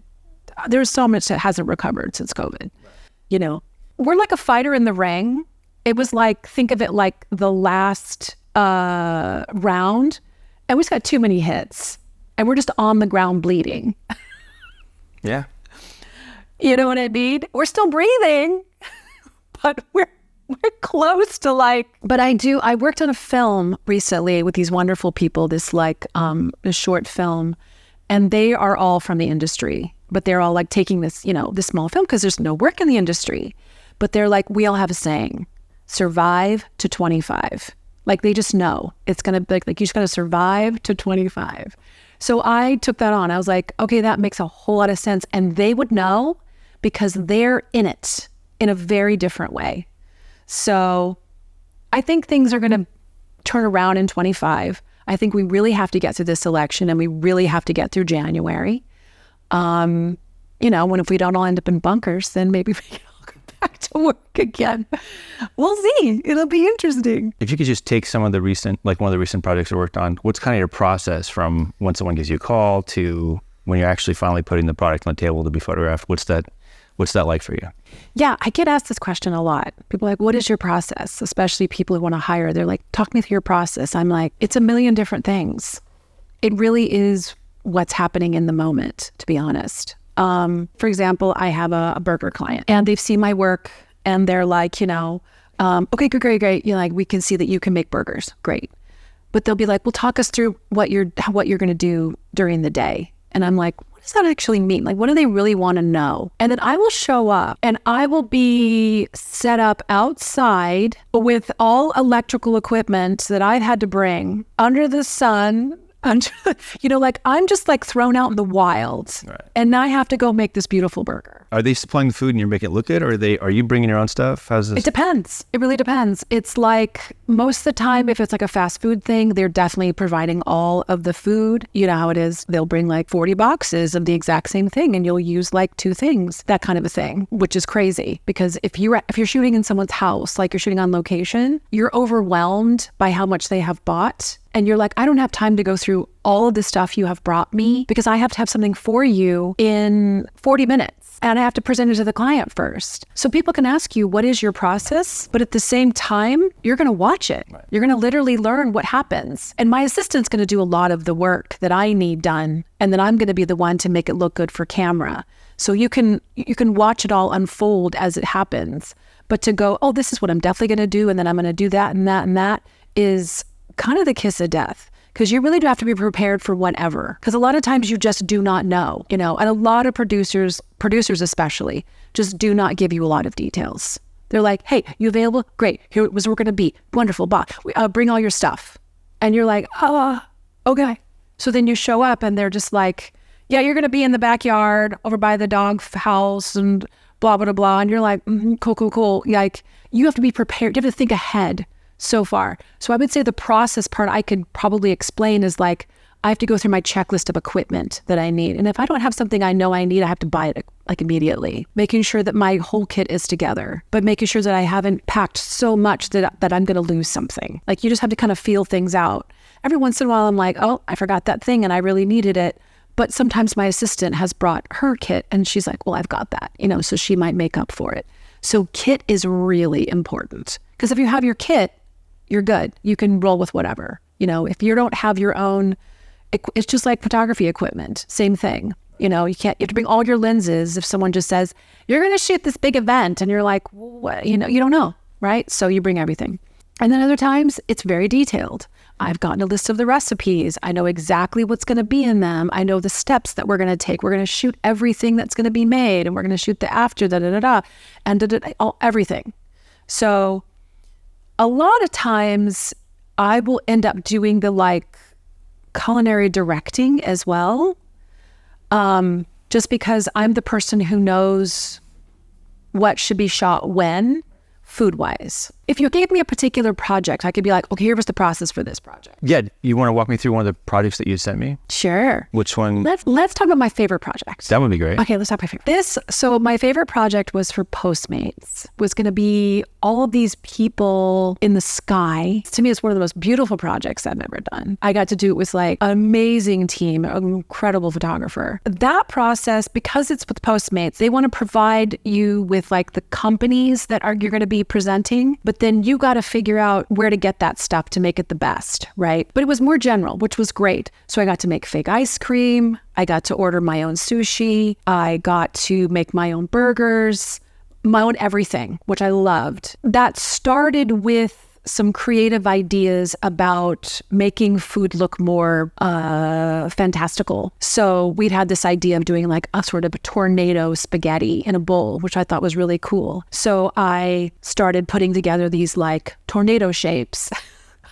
there's so much that hasn't recovered since COVID. You know, we're like a fighter in the ring. It was like, think of it like the last round, and we just got too many hits. And we're just on the ground bleeding. Yeah. You know what I mean? We're still breathing, but we're close to like, but I worked on a film recently with these wonderful people, this like, a short film, and they are all from the industry, but they're all like taking this, you know, this small film because there's no work in the industry, but they're like, we all have a saying, survive to 25. Like they just know it's going to be like, you just got to survive to 25. So I took that on. I was like, okay, that makes a whole lot of sense. And they would know because they're in it in a very different way. So I think things are going to turn around in 25. I think we really have to get through this election, and we really have to get through January. You know, if we don't all end up in bunkers, then maybe we can all go back to work again. We'll see. It'll be interesting. If you could just take some of the recent, like one of the recent projects you worked on, what's kind of your process from when someone gives you a call to when you're actually finally putting the product on the table to be photographed? What's that like for you? Yeah, I get asked this question a lot. People are like, what is your process? Especially people who want to hire. They're like, talk me through your process. I'm like, it's a million different things. It really is what's happening in the moment, to be honest. For example, I have a burger client, and they've seen my work, and they're like, you know, okay, great. You know, like, we can see that you can make burgers. Great. But they'll be like, well, talk us through what you're going to do during the day. And I'm like, what does that actually mean? Like, what do they really want to know? And then I will show up, and I will be set up outside with all electrical equipment that I've had to bring under the sun. You know, like, I'm just like thrown out in the wild, right. And now I have to go make this beautiful burger. Are they supplying the food and you're making it look good, or are you bringing your own stuff? How's this? It depends. It really depends. It's like most of the time, if it's like a fast food thing, they're definitely providing all of the food. You know how it is. They'll bring like 40 boxes of the exact same thing, and you'll use like 2 things, that kind of a thing, which is crazy because if you're shooting in someone's house, like you're shooting on location, you're overwhelmed by how much they have bought. And you're like, I don't have time to go through all of the stuff you have brought me because I have to have something for you in 40 minutes. And I have to present it to the client first. So people can ask you, what is your process? But at the same time, you're going to watch it. Right. You're going to literally learn what happens. And my assistant's going to do a lot of the work that I need done. And then I'm going to be the one to make it look good for camera. So you can watch it all unfold as it happens. But to go, oh, this is what I'm definitely going to do, and then I'm going to do that and that and that, is kind of the kiss of death, because you really do have to be prepared for whatever. Because a lot of times you just do not know, you know, and a lot of producers especially, just do not give you a lot of details. They're like, hey, you available? Great. Here was where we're going to be. Wonderful. Bring all your stuff. And you're like, okay. So then you show up and they're just like, yeah, you're going to be in the backyard over by the dog house and blah, blah, blah. And you're like, cool. Like, you have to be prepared. You have to think ahead so far. So I would say the process part I could probably explain is like, I have to go through my checklist of equipment that I need. And if I don't have something I know I need, I have to buy it like immediately, making sure that my whole kit is together, but making sure that I haven't packed so much that I'm going to lose something. Like, you just have to kind of feel things out. Every once in a while, I'm like, oh, I forgot that thing and I really needed it. But sometimes my assistant has brought her kit and she's like, well, I've got that, you know, so she might make up for it. So kit is really important, because if you have your kit, you're good. You can roll with whatever. If you don't have your own, it's just like photography equipment, same thing. You have to bring all your lenses. If someone just says, you're going to shoot this big event, and you're like, what? You don't know, right? So you bring everything. And then other times it's very detailed. I've gotten a list of the recipes. I know exactly what's going to be in them. I know the steps that we're going to take. We're going to shoot everything that's going to be made, and we're going to shoot the after, and everything. So a lot of times I will end up doing the culinary directing as well. Just because I'm the person who knows what should be shot when, food-wise. If you gave me a particular project, I could be like, okay, here was the process for this project. Yeah. You want to walk me through one of the projects that you sent me? Sure. Which one? Let's talk about my favorite project. That would be great. Okay, let's talk about my favorite. So my favorite project was for Postmates. Was going to be all of these people in the sky. To me, it's one of the most beautiful projects I've ever done. I got to do it with an amazing team, an incredible photographer. That process, because it's with Postmates, they want to provide you with the companies that you're going to be presenting, but then you got to figure out where to get that stuff to make it the best, right? But it was more general, which was great. So I got to make fake ice cream. I got to order my own sushi. I got to make my own burgers, my own everything, which I loved. That started with some creative ideas about making food look more fantastical. So we'd had this idea of doing a sort of a tornado spaghetti in a bowl, which I thought was really cool. So I started putting together these tornado shapes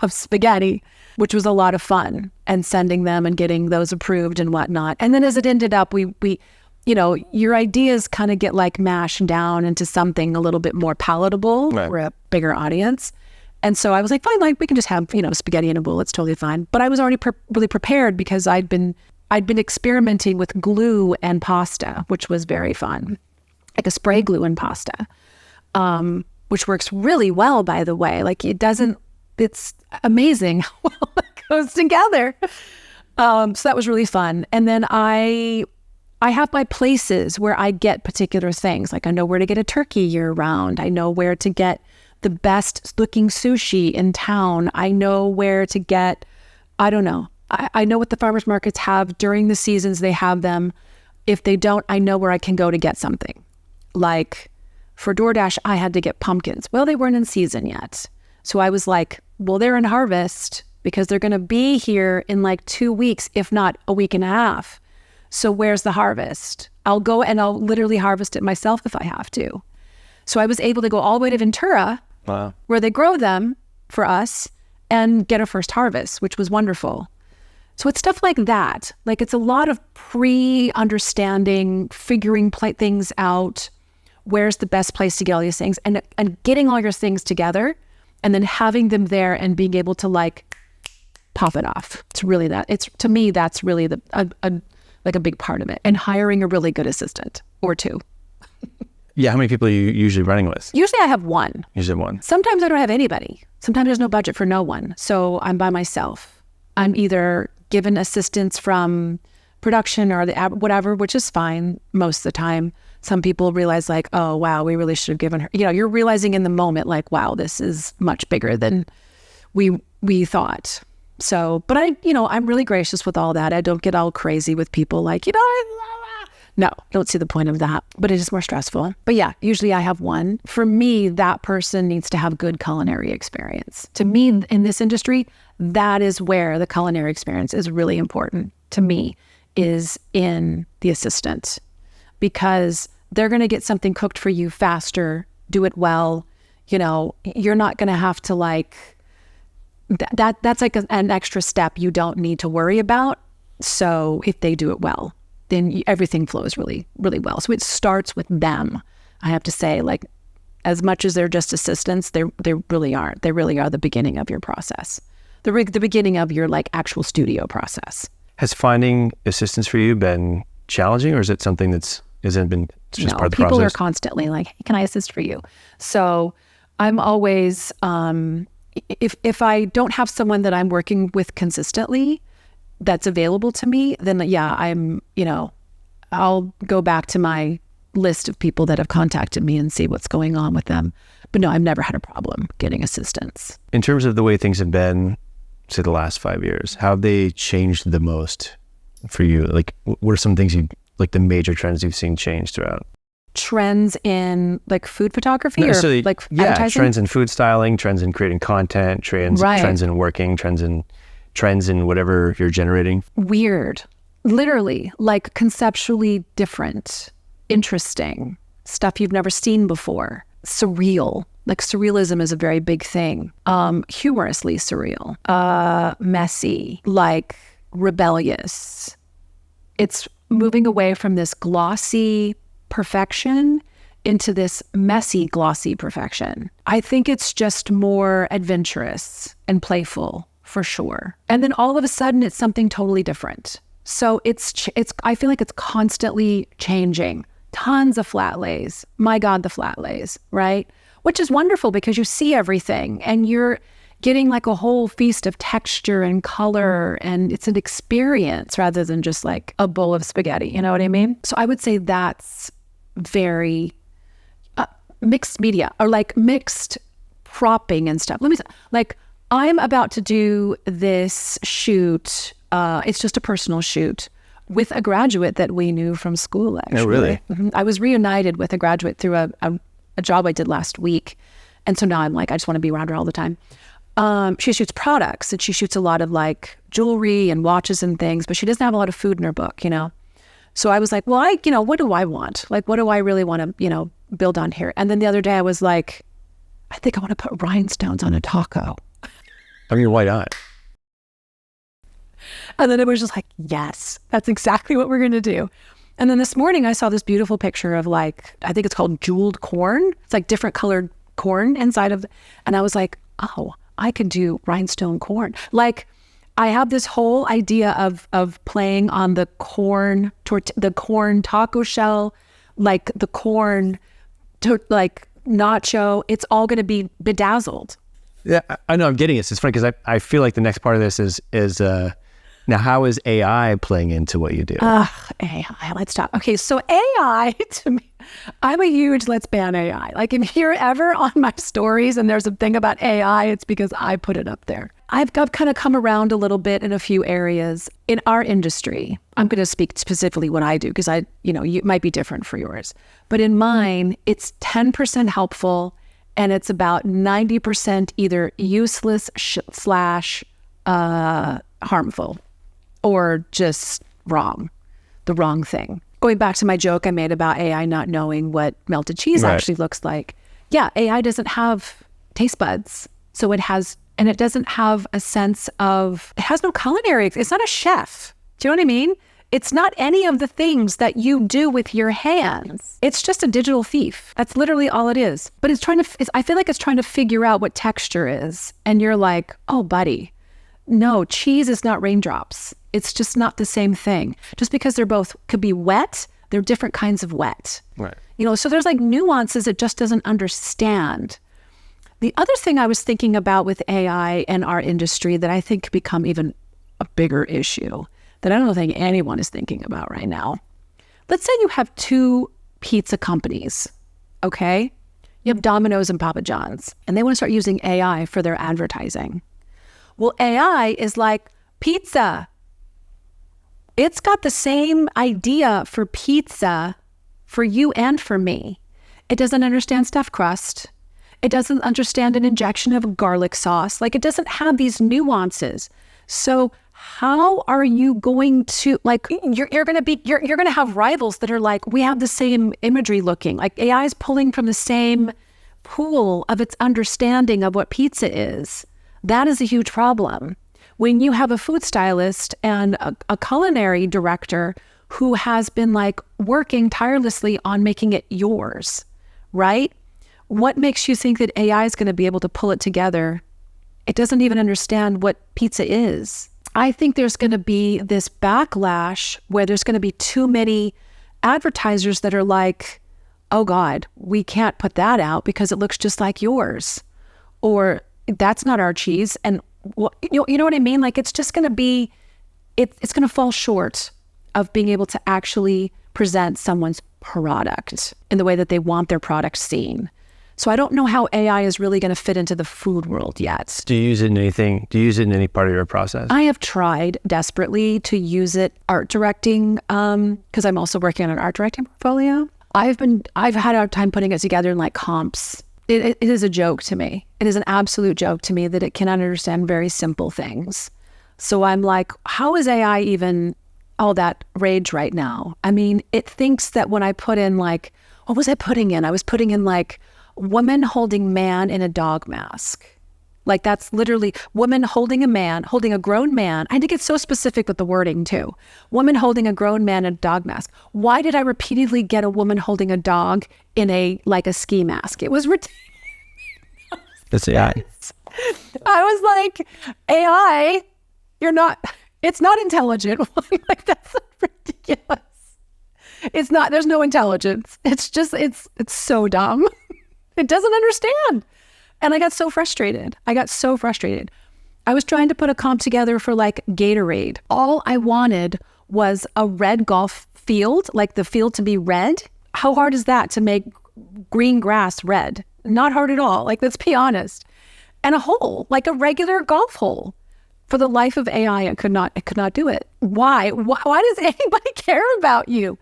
of spaghetti, which was a lot of fun, and sending them and getting those approved and whatnot. And then as it ended up, we your ideas kind of get mashed down into something a little bit more palatable for a bigger audience. And so I was like, fine, we can just have, spaghetti in a bowl. It's totally fine. But I was already really prepared, because I'd been experimenting with glue and pasta, which was very fun, like a spray glue and pasta, which works really well, by the way. It's amazing how well it goes together. So that was really fun. And then I have my places where I get particular things. I know where to get a turkey year round. I know where to get the best looking sushi in town. I know where to get, I don't know. I know what the farmers markets have during the seasons. They have them. If they don't, I know where I can go to get something. For DoorDash, I had to get pumpkins. Well, they weren't in season yet. So I was like, well, they're in harvest, because they're going to be here in 2 weeks, if not a week and a half. So where's the harvest? I'll go and I'll literally harvest it myself if I have to. So I was able to go all the way to Ventura, where they grow them for us, and get a first harvest, which was wonderful. So it's stuff like that. It's a lot of pre-understanding, figuring things out. Where's the best place to get all these things, and getting all your things together, and then having them there and being able to pop it off. It's really that. To me, that's really a big part of it. And hiring a really good assistant or two. Yeah, how many people are you usually running with? Usually I have one. Usually one. Sometimes I don't have anybody. Sometimes there's no budget for no one. So I'm by myself. I'm either given assistance from production or whatever, which is fine most of the time. Some people realize oh, wow, we really should have given her, you're realizing in the moment, wow, this is much bigger than we thought. So, but I'm really gracious with all that. I don't get all crazy with people no, don't see the point of that, but it is more stressful. But yeah, usually I have one. For me, that person needs to have good culinary experience. To me, in this industry, that is where the culinary experience is really important to me, is in the assistant, because they're going to get something cooked for you faster, do it well. You're not going to have to that's an extra step you don't need to worry about. So if they do it well, then everything flows really, really well. So it starts with them. I have to say, as much as they're just assistants, they really aren't. They really are the beginning of your process, the beginning of your actual studio process. Has finding assistants for you been challenging, or is it something that's hasn't been just part of the process? People are constantly hey, can I assist for you? So I'm always, if I don't have someone that I'm working with consistently that's available to me, then yeah, I'm, I'll go back to my list of people that have contacted me and see what's going on with them. But no, I've never had a problem getting assistance. In terms of the way things have been, say, the last 5 years, how have they changed the most for you? Like, what are some things like the major trends you've seen change throughout? Trends in like food photography advertising? Trends in food styling, trends in creating content, trends in working, trends in whatever you're generating. Weird. Literally, like conceptually different, interesting, stuff you've never seen before. Surreal. Like surrealism is a very big thing. Humorously surreal. Messy. Like rebellious. It's moving away from this glossy perfection into this messy, glossy perfection. I think it's just more adventurous and playful for sure. And then all of a sudden it's something totally different. So I feel like it's constantly changing. Tons of flat lays. My God, the flat lays, right? Which is wonderful because you see everything and you're getting like a whole feast of texture and color, and it's an experience rather than just like a bowl of spaghetti. You know what I mean? So I would say that's very mixed media, or like mixed propping and stuff. Like I'm about to do this shoot. It's just a personal shoot with a graduate that we knew from school, actually. Oh, really? Mm-hmm. I was reunited with a graduate through a job I did last week. And so now I'm like, I just want to be around her all the time. She shoots products, and she shoots a lot of like jewelry and watches and things, but she doesn't have a lot of food in her book, you know? So I was like, well, what do I want? Like, what do I really want to, build on here? And then the other day I was like, I think I want to put rhinestones on a taco. I mean, why not? And then it was just like, yes, that's exactly what we're going to do. And then this morning I saw this beautiful picture of like, I think it's called jeweled corn. It's like different colored corn inside of, and I was like, oh, I could do rhinestone corn. Like I have this whole idea of playing on the corn taco shell, like the corn like nacho. It's all going to be bedazzled. Yeah, I know. I'm getting it. It's funny because I feel like the next part of this is now how is AI playing into what you do? AI, let's talk. Okay, so AI, to me, I'm a huge let's ban AI. Like if you're ever on my stories and there's a thing about AI, it's because I put it up there. I've kind of come around a little bit in a few areas. In our industry, I'm going to speak specifically what I do because you might be different for yours. But in mine, it's 10% helpful and it's about 90% either useless / harmful or just wrong, the wrong thing. Going back to my joke I made about AI not knowing what melted cheese actually looks like. Yeah, AI doesn't have taste buds. So it doesn't have a sense of, it has no culinary, it's not a chef. Do you know what I mean? It's not any of the things that you do with your hands. It's just a digital thief. That's literally all it is. But I feel like it's trying to figure out what texture is. And you're like, oh, buddy, no, cheese is not raindrops. It's just not the same thing. Just because they're both could be wet, they're different kinds of wet. Right. So there's like nuances it just doesn't understand. The other thing I was thinking about with AI and our industry that I think could become even a bigger issue that I don't think anyone is thinking about right now. Let's say you have two pizza companies, okay? You have Domino's and Papa John's, and they want to start using AI for their advertising. Well, AI is like pizza. It's got the same idea for pizza for you and for me. It doesn't understand stuffed crust. It doesn't understand an injection of garlic sauce. Like it doesn't have these nuances. So how are you going to, like, you're going to have rivals that are like, we have the same imagery looking. Like AI is pulling from the same pool of its understanding of what pizza is. That is a huge problem. When you have a food stylist and a culinary director who has been like working tirelessly on making it yours, right? What makes you think that AI is going to be able to pull it together? It doesn't even understand what pizza is. I think there's going to be this backlash where there's going to be too many advertisers that are like, oh God, we can't put that out because it looks just like yours. Or that's not our cheese. And you know what I mean? Like it's just going to be, it's going to fall short of being able to actually present someone's product in the way that they want their product seen. So I don't know how AI is really going to fit into the food world yet. Do you use it in anything? Do you use it in any part of your process? I have tried desperately to use it art directing, because I'm also working on an art directing portfolio. I've had a time putting it together in like comps. It is a joke to me. It is an absolute joke to me that it cannot understand very simple things. So I'm like, how is AI even all that rage right now? I mean, it thinks that when I put in like, what was I putting in? I was putting in like woman holding man in a dog mask. Like that's literally woman holding a grown man. I had to get so specific with the wording too. Woman holding a grown man in a dog mask. Why did I repeatedly get a woman holding a dog in a ski mask? It was ridiculous. That's AI. I was like, AI, it's not intelligent. Like that's ridiculous. It's not, there's no intelligence. It's just, it's so dumb. It doesn't understand. And I got so frustrated. I was trying to put a comp together for like Gatorade. All I wanted was a red golf field, like the field to be red. How hard is that to make green grass red? Not hard at all. Like, let's be honest. And a hole, like a regular golf hole. For the life of AI, it could not do it. Why? Why does anybody care about you?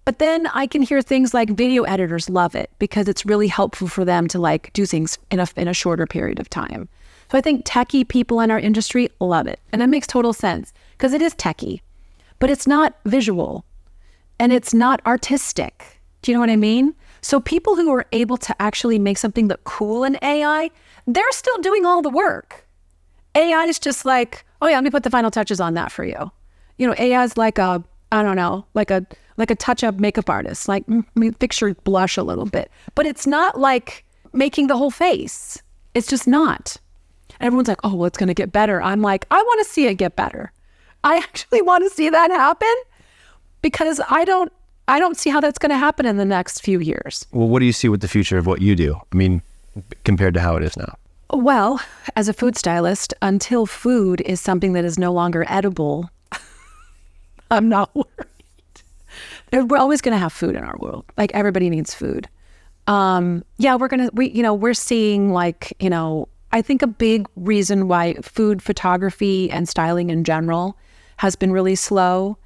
But then I can hear things like video editors love it because it's really helpful for them to like do things in a shorter period of time. So I think techie people in our industry love it. And it makes total sense because it is techie, but it's not visual and it's not artistic. Do you know what I mean? So people who are able to actually make something look cool in AI, they're still doing all the work. AI is just like, oh yeah, let me put the final touches on that for you. You know, AI is like a touch-up makeup artist, like, let me fix your blush a little bit. But it's not like making the whole face. It's just not. And everyone's like, oh, well, it's going to get better. I'm like, I want to see it get better. I actually want to see that happen because I don't see how that's going to happen in the next few years. Well, what do you see with the future of what you do? I mean, compared to how it is now? Well, as a food stylist, until food is something that is no longer edible, I'm not worried. We're always going to have food in our world. Like everybody needs food. We're seeing like, I think a big reason why food photography and styling in general has been really slow.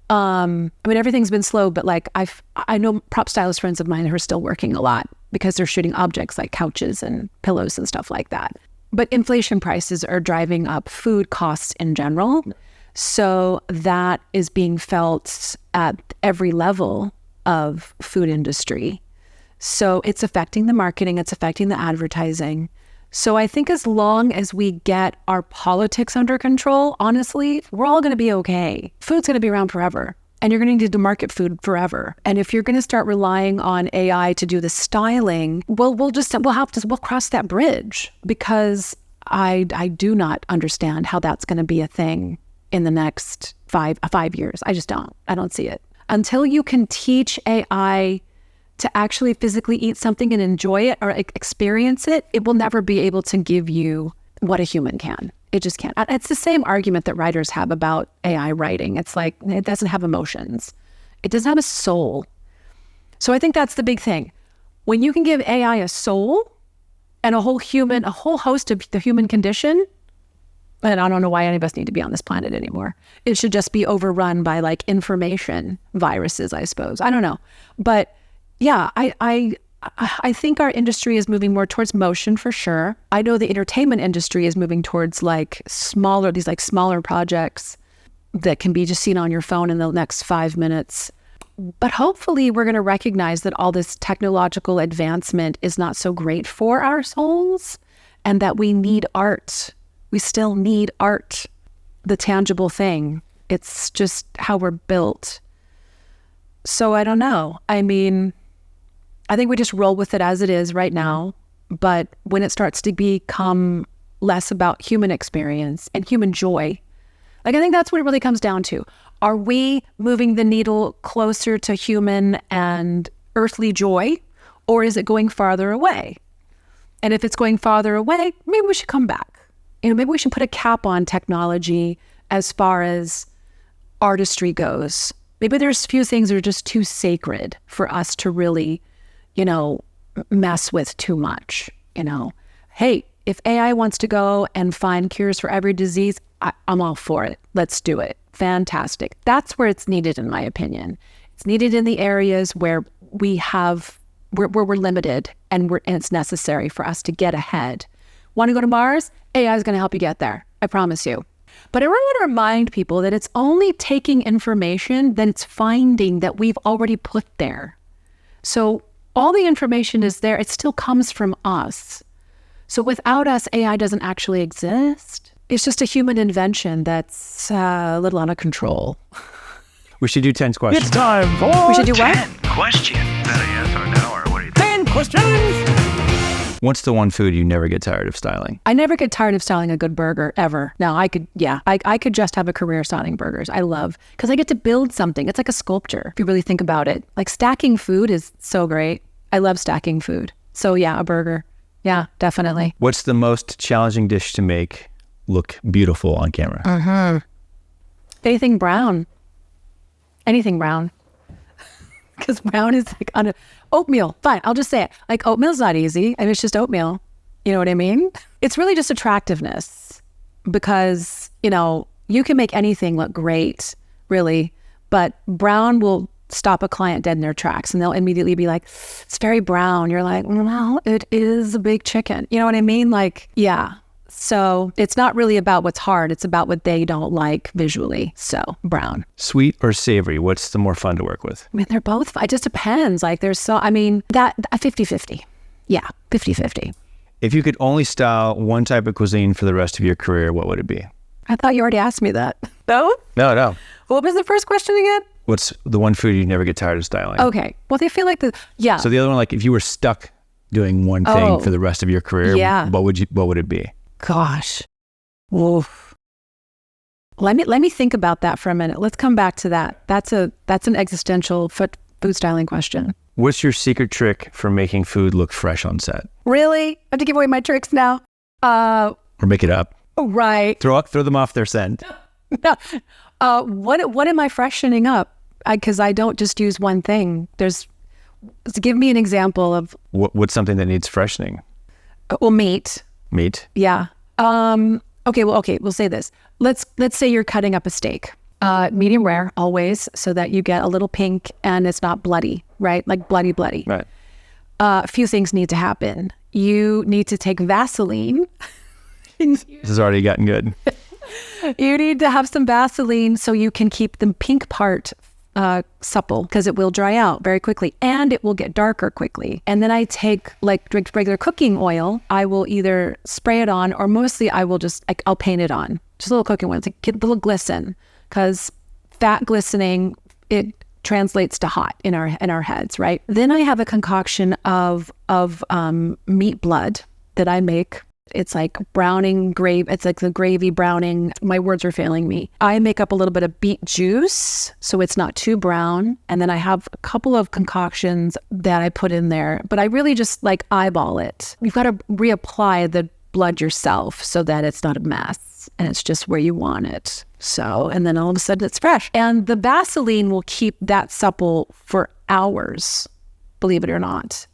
I mean, everything's been slow, but like I know prop stylist friends of mine who are still working a lot because they're shooting objects like couches and pillows and stuff like that. But inflation prices are driving up food costs in general. So that is being felt at every level of food industry. So it's affecting the marketing, it's affecting the advertising. So I think as long as we get our politics under control, honestly, we're all going to be okay. Food's going to be around forever. And you're going to need to market food forever. And if you're going to start relying on AI to do the styling, we'll cross that bridge because I do not understand how that's going to be a thing in the next five years. I don't see it. Until you can teach AI to actually physically eat something and enjoy it or experience it, it will never be able to give you what a human can. It just can't. It's the same argument that writers have about AI writing. It's like, it doesn't have emotions. It doesn't have a soul. So I think that's the big thing. When you can give AI a soul and a whole host of the human condition, and I don't know why any of us need to be on this planet anymore. It should just be overrun by like information viruses, I suppose. I don't know. But yeah, I think our industry is moving more towards motion for sure. I know the entertainment industry is moving towards like smaller projects that can be just seen on your phone in the next 5 minutes. But hopefully we're going to recognize that all this technological advancement is not so great for our souls and that we need art. We still need art, the tangible thing. It's just how we're built. So I don't know. I mean, I think we just roll with it as it is right now. But when it starts to become less about human experience and human joy, like I think that's what it really comes down to. Are we moving the needle closer to human and earthly joy, or is it going farther away? And if it's going farther away, maybe we should come back. Maybe we should put a cap on technology as far as artistry goes. Maybe there's a few things that are just too sacred for us to really, mess with too much, Hey, if AI wants to go and find cures for every disease, I'm all for it. Let's do it. Fantastic. That's where it's needed, in my opinion. It's needed in the areas where we're limited and it's necessary for us to get ahead. Want to go to Mars? AI is going to help you get there. I promise you. But I really want to remind people that it's only taking information that it's finding that we've already put there. So all the information is there. It still comes from us. So without us, AI doesn't actually exist. It's just a human invention that's a little out of control. We should do 10 questions. It's time for We should do what? 10 questions. Is that a yes or no, or what do you think? 10 questions. What's the one food you never get tired of styling? I never get tired of styling a good burger, ever. No, I could just have a career styling burgers. I love, because I get to build something. It's like a sculpture, if you really think about it. Like stacking food is so great. I love stacking food. So yeah, a burger. Yeah, definitely. What's the most challenging dish to make look beautiful on camera? Anything brown. Anything brown. Because brown is like oatmeal. Fine, I'll just say it. Like oatmeal's not easy. I mean, it's just oatmeal. You know what I mean? It's really just attractiveness because, you can make anything look great, really, but brown will stop a client dead in their tracks and they'll immediately be like, it's very brown. You're like, well, it is a big chicken. You know what I mean? Like, yeah. So it's not really about what's hard. It's about what they don't like visually. So brown. Sweet or savory? What's the more fun to work with? I mean, they're both, it just depends. Like that 50-50. Yeah, 50-50. If you could only style one type of cuisine for the rest of your career, what would it be? I thought you already asked me that. No? No. What was the first question again? What's the one food you never get tired of styling? Okay. Well, they feel like yeah. So the other one, like if you were stuck doing one thing for the rest of your career, what would it be? Gosh. Oof. Let me think about that for a minute. Let's come back to that. That's an existential food styling question. What's your secret trick for making food look fresh on set? Really? I have to give away my tricks now? Or make it up. Right. Throw them off their scent. No. What am I freshening up? Because I don't just use one thing. Give me an example of... What's something that needs freshening? Well, meat. Meat? Yeah. Okay, we'll say this. Let's say you're cutting up a steak. Medium rare, always, so that you get a little pink and it's not bloody, right? Like bloody. Right. A few things need to happen. You need to take Vaseline. This has already gotten good. You need to have some Vaseline so you can keep the pink part supple, because it will dry out very quickly and it will get darker quickly. And then I take drink regular cooking oil. I will either spray it on, or mostly I will just I'll paint it on. Just a little cooking oil. It's get a little glisten, because fat glistening, it translates to hot in our heads, right? Then I have a concoction of meat blood that I make. It's like browning gravy. It's like the gravy browning. My words are failing me. I make up a little bit of beet juice, so it's not too brown. And then I have a couple of concoctions that I put in there, but I really just eyeball it. You've got to reapply the blood yourself so that it's not a mess and it's just where you want it. So, and then all of a sudden it's fresh. And the Vaseline will keep that supple for hours, believe it or not.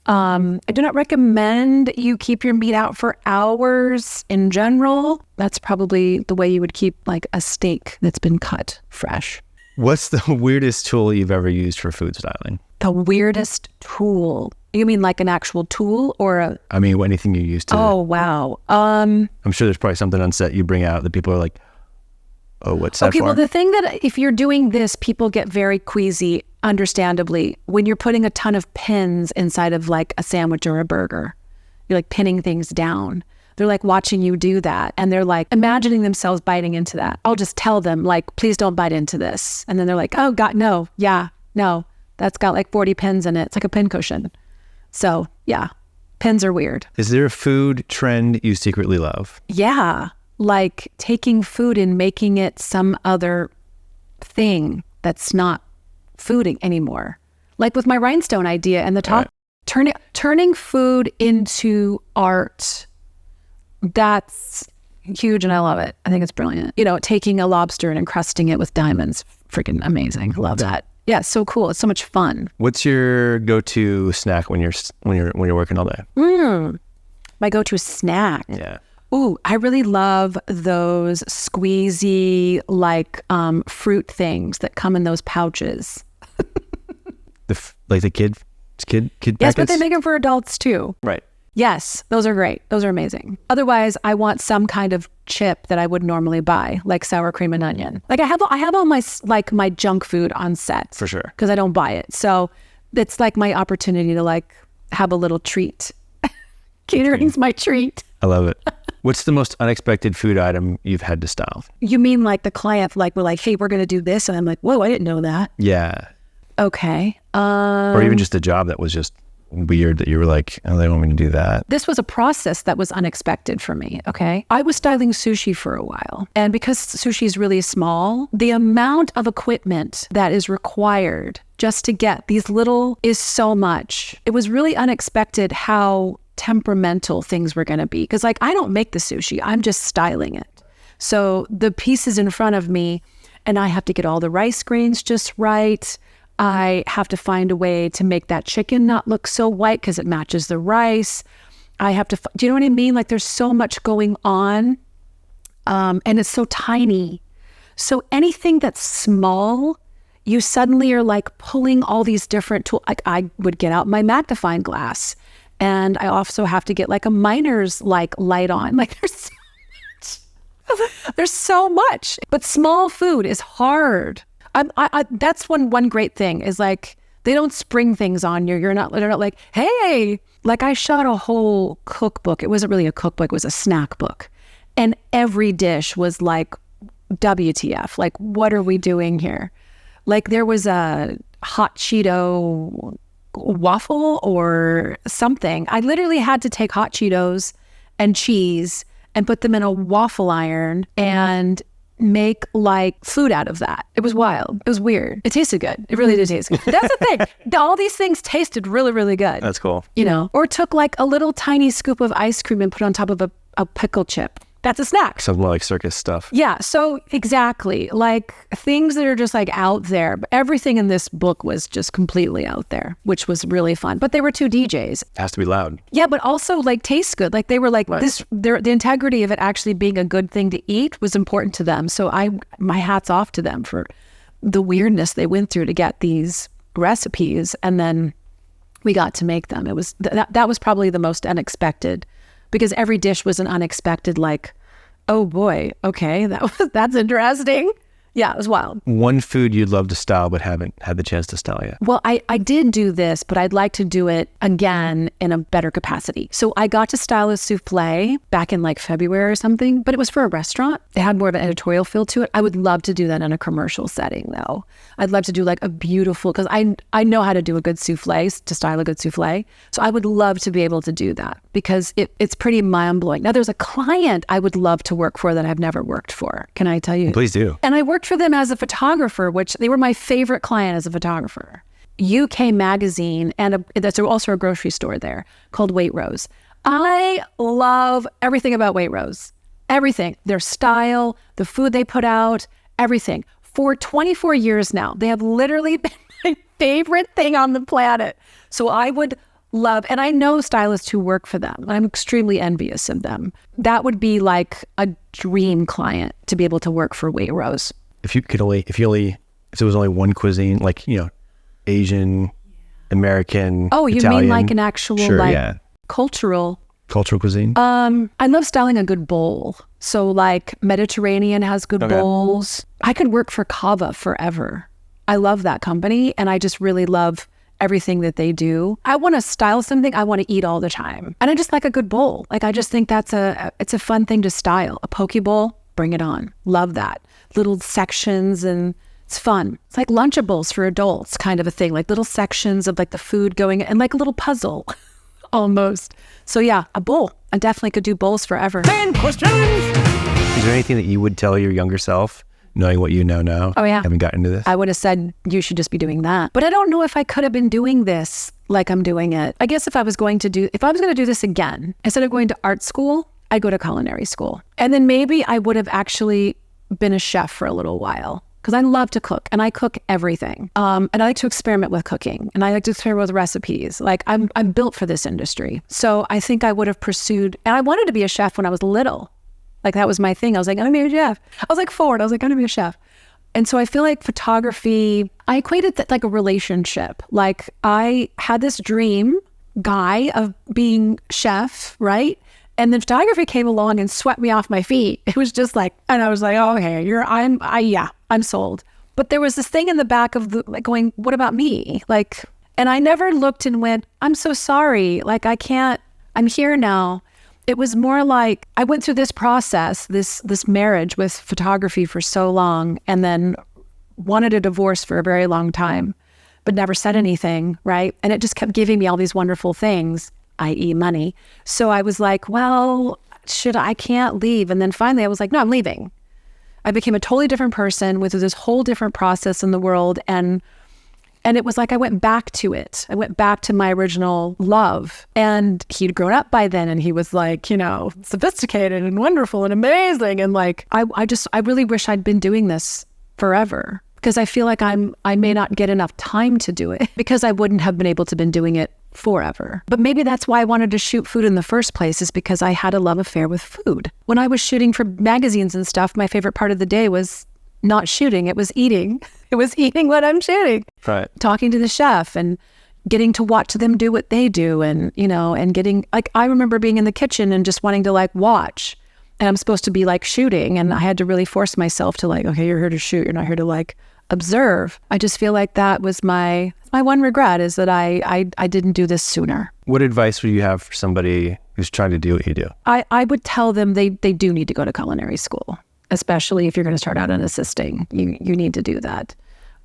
I do not recommend you keep your meat out for hours in general. That's probably the way you would keep a steak that's been cut fresh. What's the weirdest tool you've ever used for food styling? The weirdest tool? You mean like an actual tool or a... I mean, anything you used to... Oh, wow. I'm sure there's probably something on set you bring out that people are like, oh, what's that for? Okay, well, the thing that if you're doing this, people get very queasy, understandably, when you're putting a ton of pins inside of a sandwich or a burger. You're pinning things down. They're watching you do that. And they're imagining themselves biting into that. I'll just tell them please don't bite into this. And then they're like, oh God, no. Yeah, no. That's got 40 pins in it. It's like a pin cushion. So yeah, pins are weird. Is there a food trend you secretly love? Yeah. Taking food and making it some other thing that's not food anymore. With my rhinestone idea and the top, right. Turning food into art. That's huge and I love it. I think it's brilliant. Taking a lobster and encrusting it with diamonds. freaking amazing. Love that. Yeah, it's so cool. It's so much fun. What's your go-to snack when you're working all day? My go-to snack. Yeah. Ooh, I really love those squeezy fruit things that come in those pouches. The kid packets? Yes, but they make them for adults too. Right. Yes, those are great. Those are amazing. Otherwise, I want some kind of chip that I would normally buy, like sour cream and onion. Like I have all my my junk food on set. For sure. Because I don't buy it. So it's like my opportunity to have a little treat. Catering's my treat. I love it. What's the most unexpected food item you've had to style? You mean like the client, we're like, hey, we're going to do this. And I'm like, whoa, I didn't know that. Yeah. Okay. Or even just a job that was just weird that you were like, oh, they want me to do that. This was a process that was unexpected for me, okay? I was styling sushi for a while. And because sushi is really small, the amount of equipment that is required just to get these little is so much. It was really unexpected how temperamental things were going to be. Because I don't make the sushi, I'm just styling it. So the pieces in front of me, and I have to get all the rice grains just right. I have to find a way to make that chicken not look so white because it matches the rice. I have to, do you know what I mean? There's so much going on and it's so tiny. So anything that's small, you suddenly are pulling all these different tools. I would get out my magnifying glass and I also have to get a miner's light on. There's so much. There's so much. But small food is hard. That's one great thing is they don't spring things on you. They're not like, hey, I shot a whole cookbook. It wasn't really a cookbook. It was a snack book. And every dish was WTF, what are we doing here? There was a hot Cheeto waffle or something. I literally had to take hot Cheetos and cheese and put them in a waffle iron and make food out of that. It was wild. It was weird. It tasted good. It really did taste good. That's the thing. All these things tasted really, really good. That's cool. Or took a little tiny scoop of ice cream and put on top of a pickle chip. That's a snack. Something like circus stuff. Yeah. So exactly. Things that are just out there. But everything in this book was just completely out there, which was really fun. But they were two DJs. It has to be loud. Yeah, but also tastes good. They were right. the integrity of it actually being a good thing to eat was important to them. So my hat's off to them for the weirdness they went through to get these recipes. And then we got to make them. It was that was probably the most unexpected. Because every dish was an unexpected, oh boy, okay, that's interesting. Yeah, it was wild. One food you'd love to style but haven't had the chance to style yet. Well, I did do this, but I'd like to do it again in a better capacity. So I got to style a souffle back in February or something, but it was for a restaurant. It had more of an editorial feel to it. I would love to do that in a commercial setting though. I'd love to do a beautiful, because I know how to do a good souffle, to style a good souffle. So I would love to be able to do that because it's pretty mind-blowing. Now there's a client I would love to work for that I've never worked for. Can I tell you? Please do. And I worked for them as a photographer, which they were my favorite client as a photographer. UK magazine, and that's also a grocery store there called Waitrose. I love everything about Waitrose. Everything. Their style, the food they put out, everything. For 24 years now, they have literally been my favorite thing on the planet. So I would love, and I know stylists who work for them. I'm extremely envious of them. That would be a dream client to be able to work for Waitrose. If there was only one cuisine, Asian, American, oh, you Italian, mean an actual cultural cuisine? I love styling a good bowl. So Mediterranean has good bowls. I could work for Cava forever. I love that company and I just really love everything that they do. I want to style something I want to eat all the time. And I just like a good bowl. I just think it's a fun thing to style. A poke bowl, bring it on. Love that. Little sections and it's fun. It's like Lunchables for adults kind of a thing, little sections of the food going and a little puzzle almost. So yeah, a bowl. I definitely could do bowls forever. 10 questions! Is there anything that you would tell your younger self, knowing what you know now? Oh yeah. Having gotten into this? I would have said, you should just be doing that. But I don't know if I could have been doing this like I'm doing it. I guess if I was going to do this again, instead of going to art school, I'd go to culinary school. And then maybe I would have actually been a chef for a little while. because I love to cook and I cook everything. And I like to experiment with cooking and I like to experiment with recipes. Like I'm built for this industry. So I think I would have pursued, and I wanted to be a chef when I was little. Like that was my thing. I was like, I'm gonna be a chef. I was like 4 and I was like, I'm gonna be a chef. And so I feel like photography, I equated that like a relationship. Like I had this dream guy of being chef, right? And then photography came along and swept me off my feet. It was just like, and I was like, oh, okay, I'm sold. But there was this thing in the back of the, like going, what about me? Like, and I never looked and went, I'm so sorry. Like, I can't, I'm here now. It was more like I went through this process, this marriage with photography for so long, and then wanted a divorce for a very long time, but never said anything, right? And it just kept giving me all these wonderful things, i.e. money. So I was like, well, I can't leave. And then finally I was like, no, I'm leaving. I became a totally different person with this whole different process in the world. And it was like I went back to it. I went back to my original love. And he'd grown up by then and he was like, sophisticated and wonderful and amazing. And like, I really wish I'd been doing this forever, because I feel like I may not get enough time to do it because I wouldn't have been able to been doing it forever. But maybe that's why I wanted to shoot food in the first place, is because I had a love affair with food. When I was shooting for magazines and stuff, my favorite part of the day was not shooting. It was eating. It was eating what I'm shooting. Right. Talking to the chef and getting to watch them do what they do. And, and getting, like, I remember being in the kitchen and just wanting to like watch. And I'm supposed to be like shooting. And I had to really force myself to like, okay, you're here to shoot. You're not here to like observe. I just feel like that was my one regret, is that I didn't do this sooner. What advice would you have for somebody who's trying to do what you do? I would tell them they do need to go to culinary school, especially if you're going to start out in assisting. You need to do that.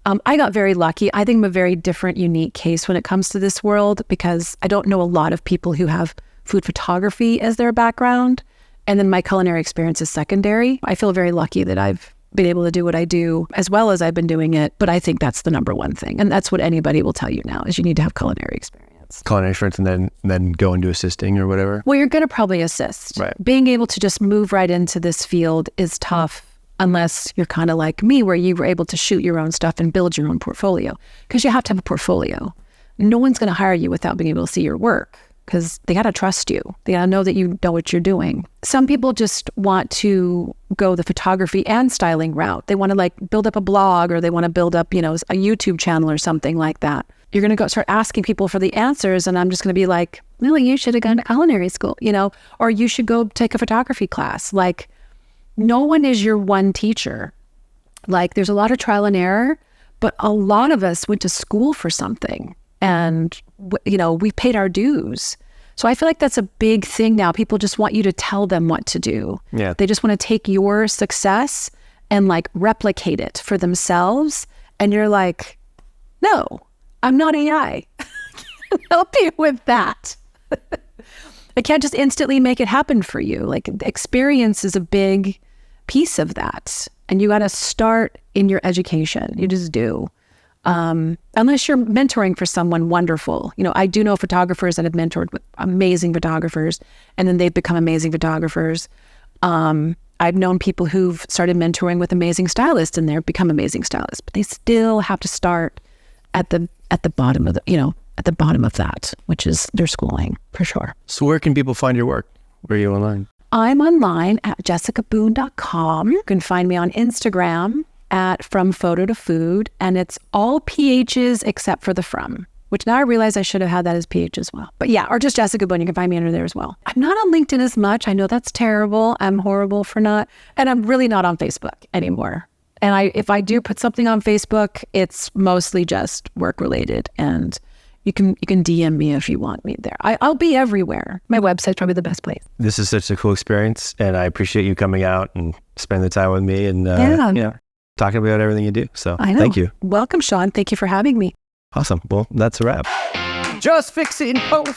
I got very lucky. I think I'm a very different, unique case when it comes to this world, because I don't know a lot of people who have food photography as their background. And then my culinary experience is secondary. I feel very lucky that I've been able to do what I do as well as I've been doing it. But I think that's the number one thing. And that's what anybody will tell you now, is you need to have culinary experience. Culinary experience and then go into assisting or whatever? Well, you're going to probably assist. Right. Being able to just move right into this field is tough, unless you're kind of like me, where you were able to shoot your own stuff and build your own portfolio. Because you have to have a portfolio. No one's going to hire you without being able to see your work, because they got to trust you. They got to know that you know what you're doing. Some people just want to go the photography and styling route. They want to like build up a blog, or they want to build up, a YouTube channel or something like that. You're going to go start asking people for the answers. And I'm just going to be like, well, you should have gone to culinary school, or you should go take a photography class. Like, no one is your one teacher. Like, there's a lot of trial and error, but a lot of us went to school for something. And, we paid our dues. So I feel like that's a big thing now. People just want you to tell them what to do. Yeah. They just want to take your success and like replicate it for themselves. And you're like, no, I'm not AI. I can't help you with that. I can't just instantly make it happen for you. Like, experience is a big piece of that. And you got to start in your education. You just do. Unless you're mentoring for someone wonderful. I do know photographers that have mentored with amazing photographers, and then they've become amazing photographers. I've known people who've started mentoring with amazing stylists, and they've become amazing stylists, but they still have to start at the bottom of at the bottom of that, which is their schooling, for sure. So where can people find your work? Where are you online? I'm online at jessicaboone.com. You can find me on Instagram at From Photo to Food, and it's all PHs except for the from, which now I realize I should have had that as PH as well. But yeah, or just Jessica Boone. You can find me under there as well. I'm not on LinkedIn as much. I know that's terrible. I'm horrible for not. And I'm really not on Facebook anymore. And if I do put something on Facebook, it's mostly just work related. And you can DM me if you want me there. I'll be everywhere. My website's probably the best place. This is such a cool experience, and I appreciate you coming out and spending the time with me and talking about everything you do. So thank you. Welcome, Sean. Thank you for having me. Awesome. Well, that's a wrap. Just fix it in post.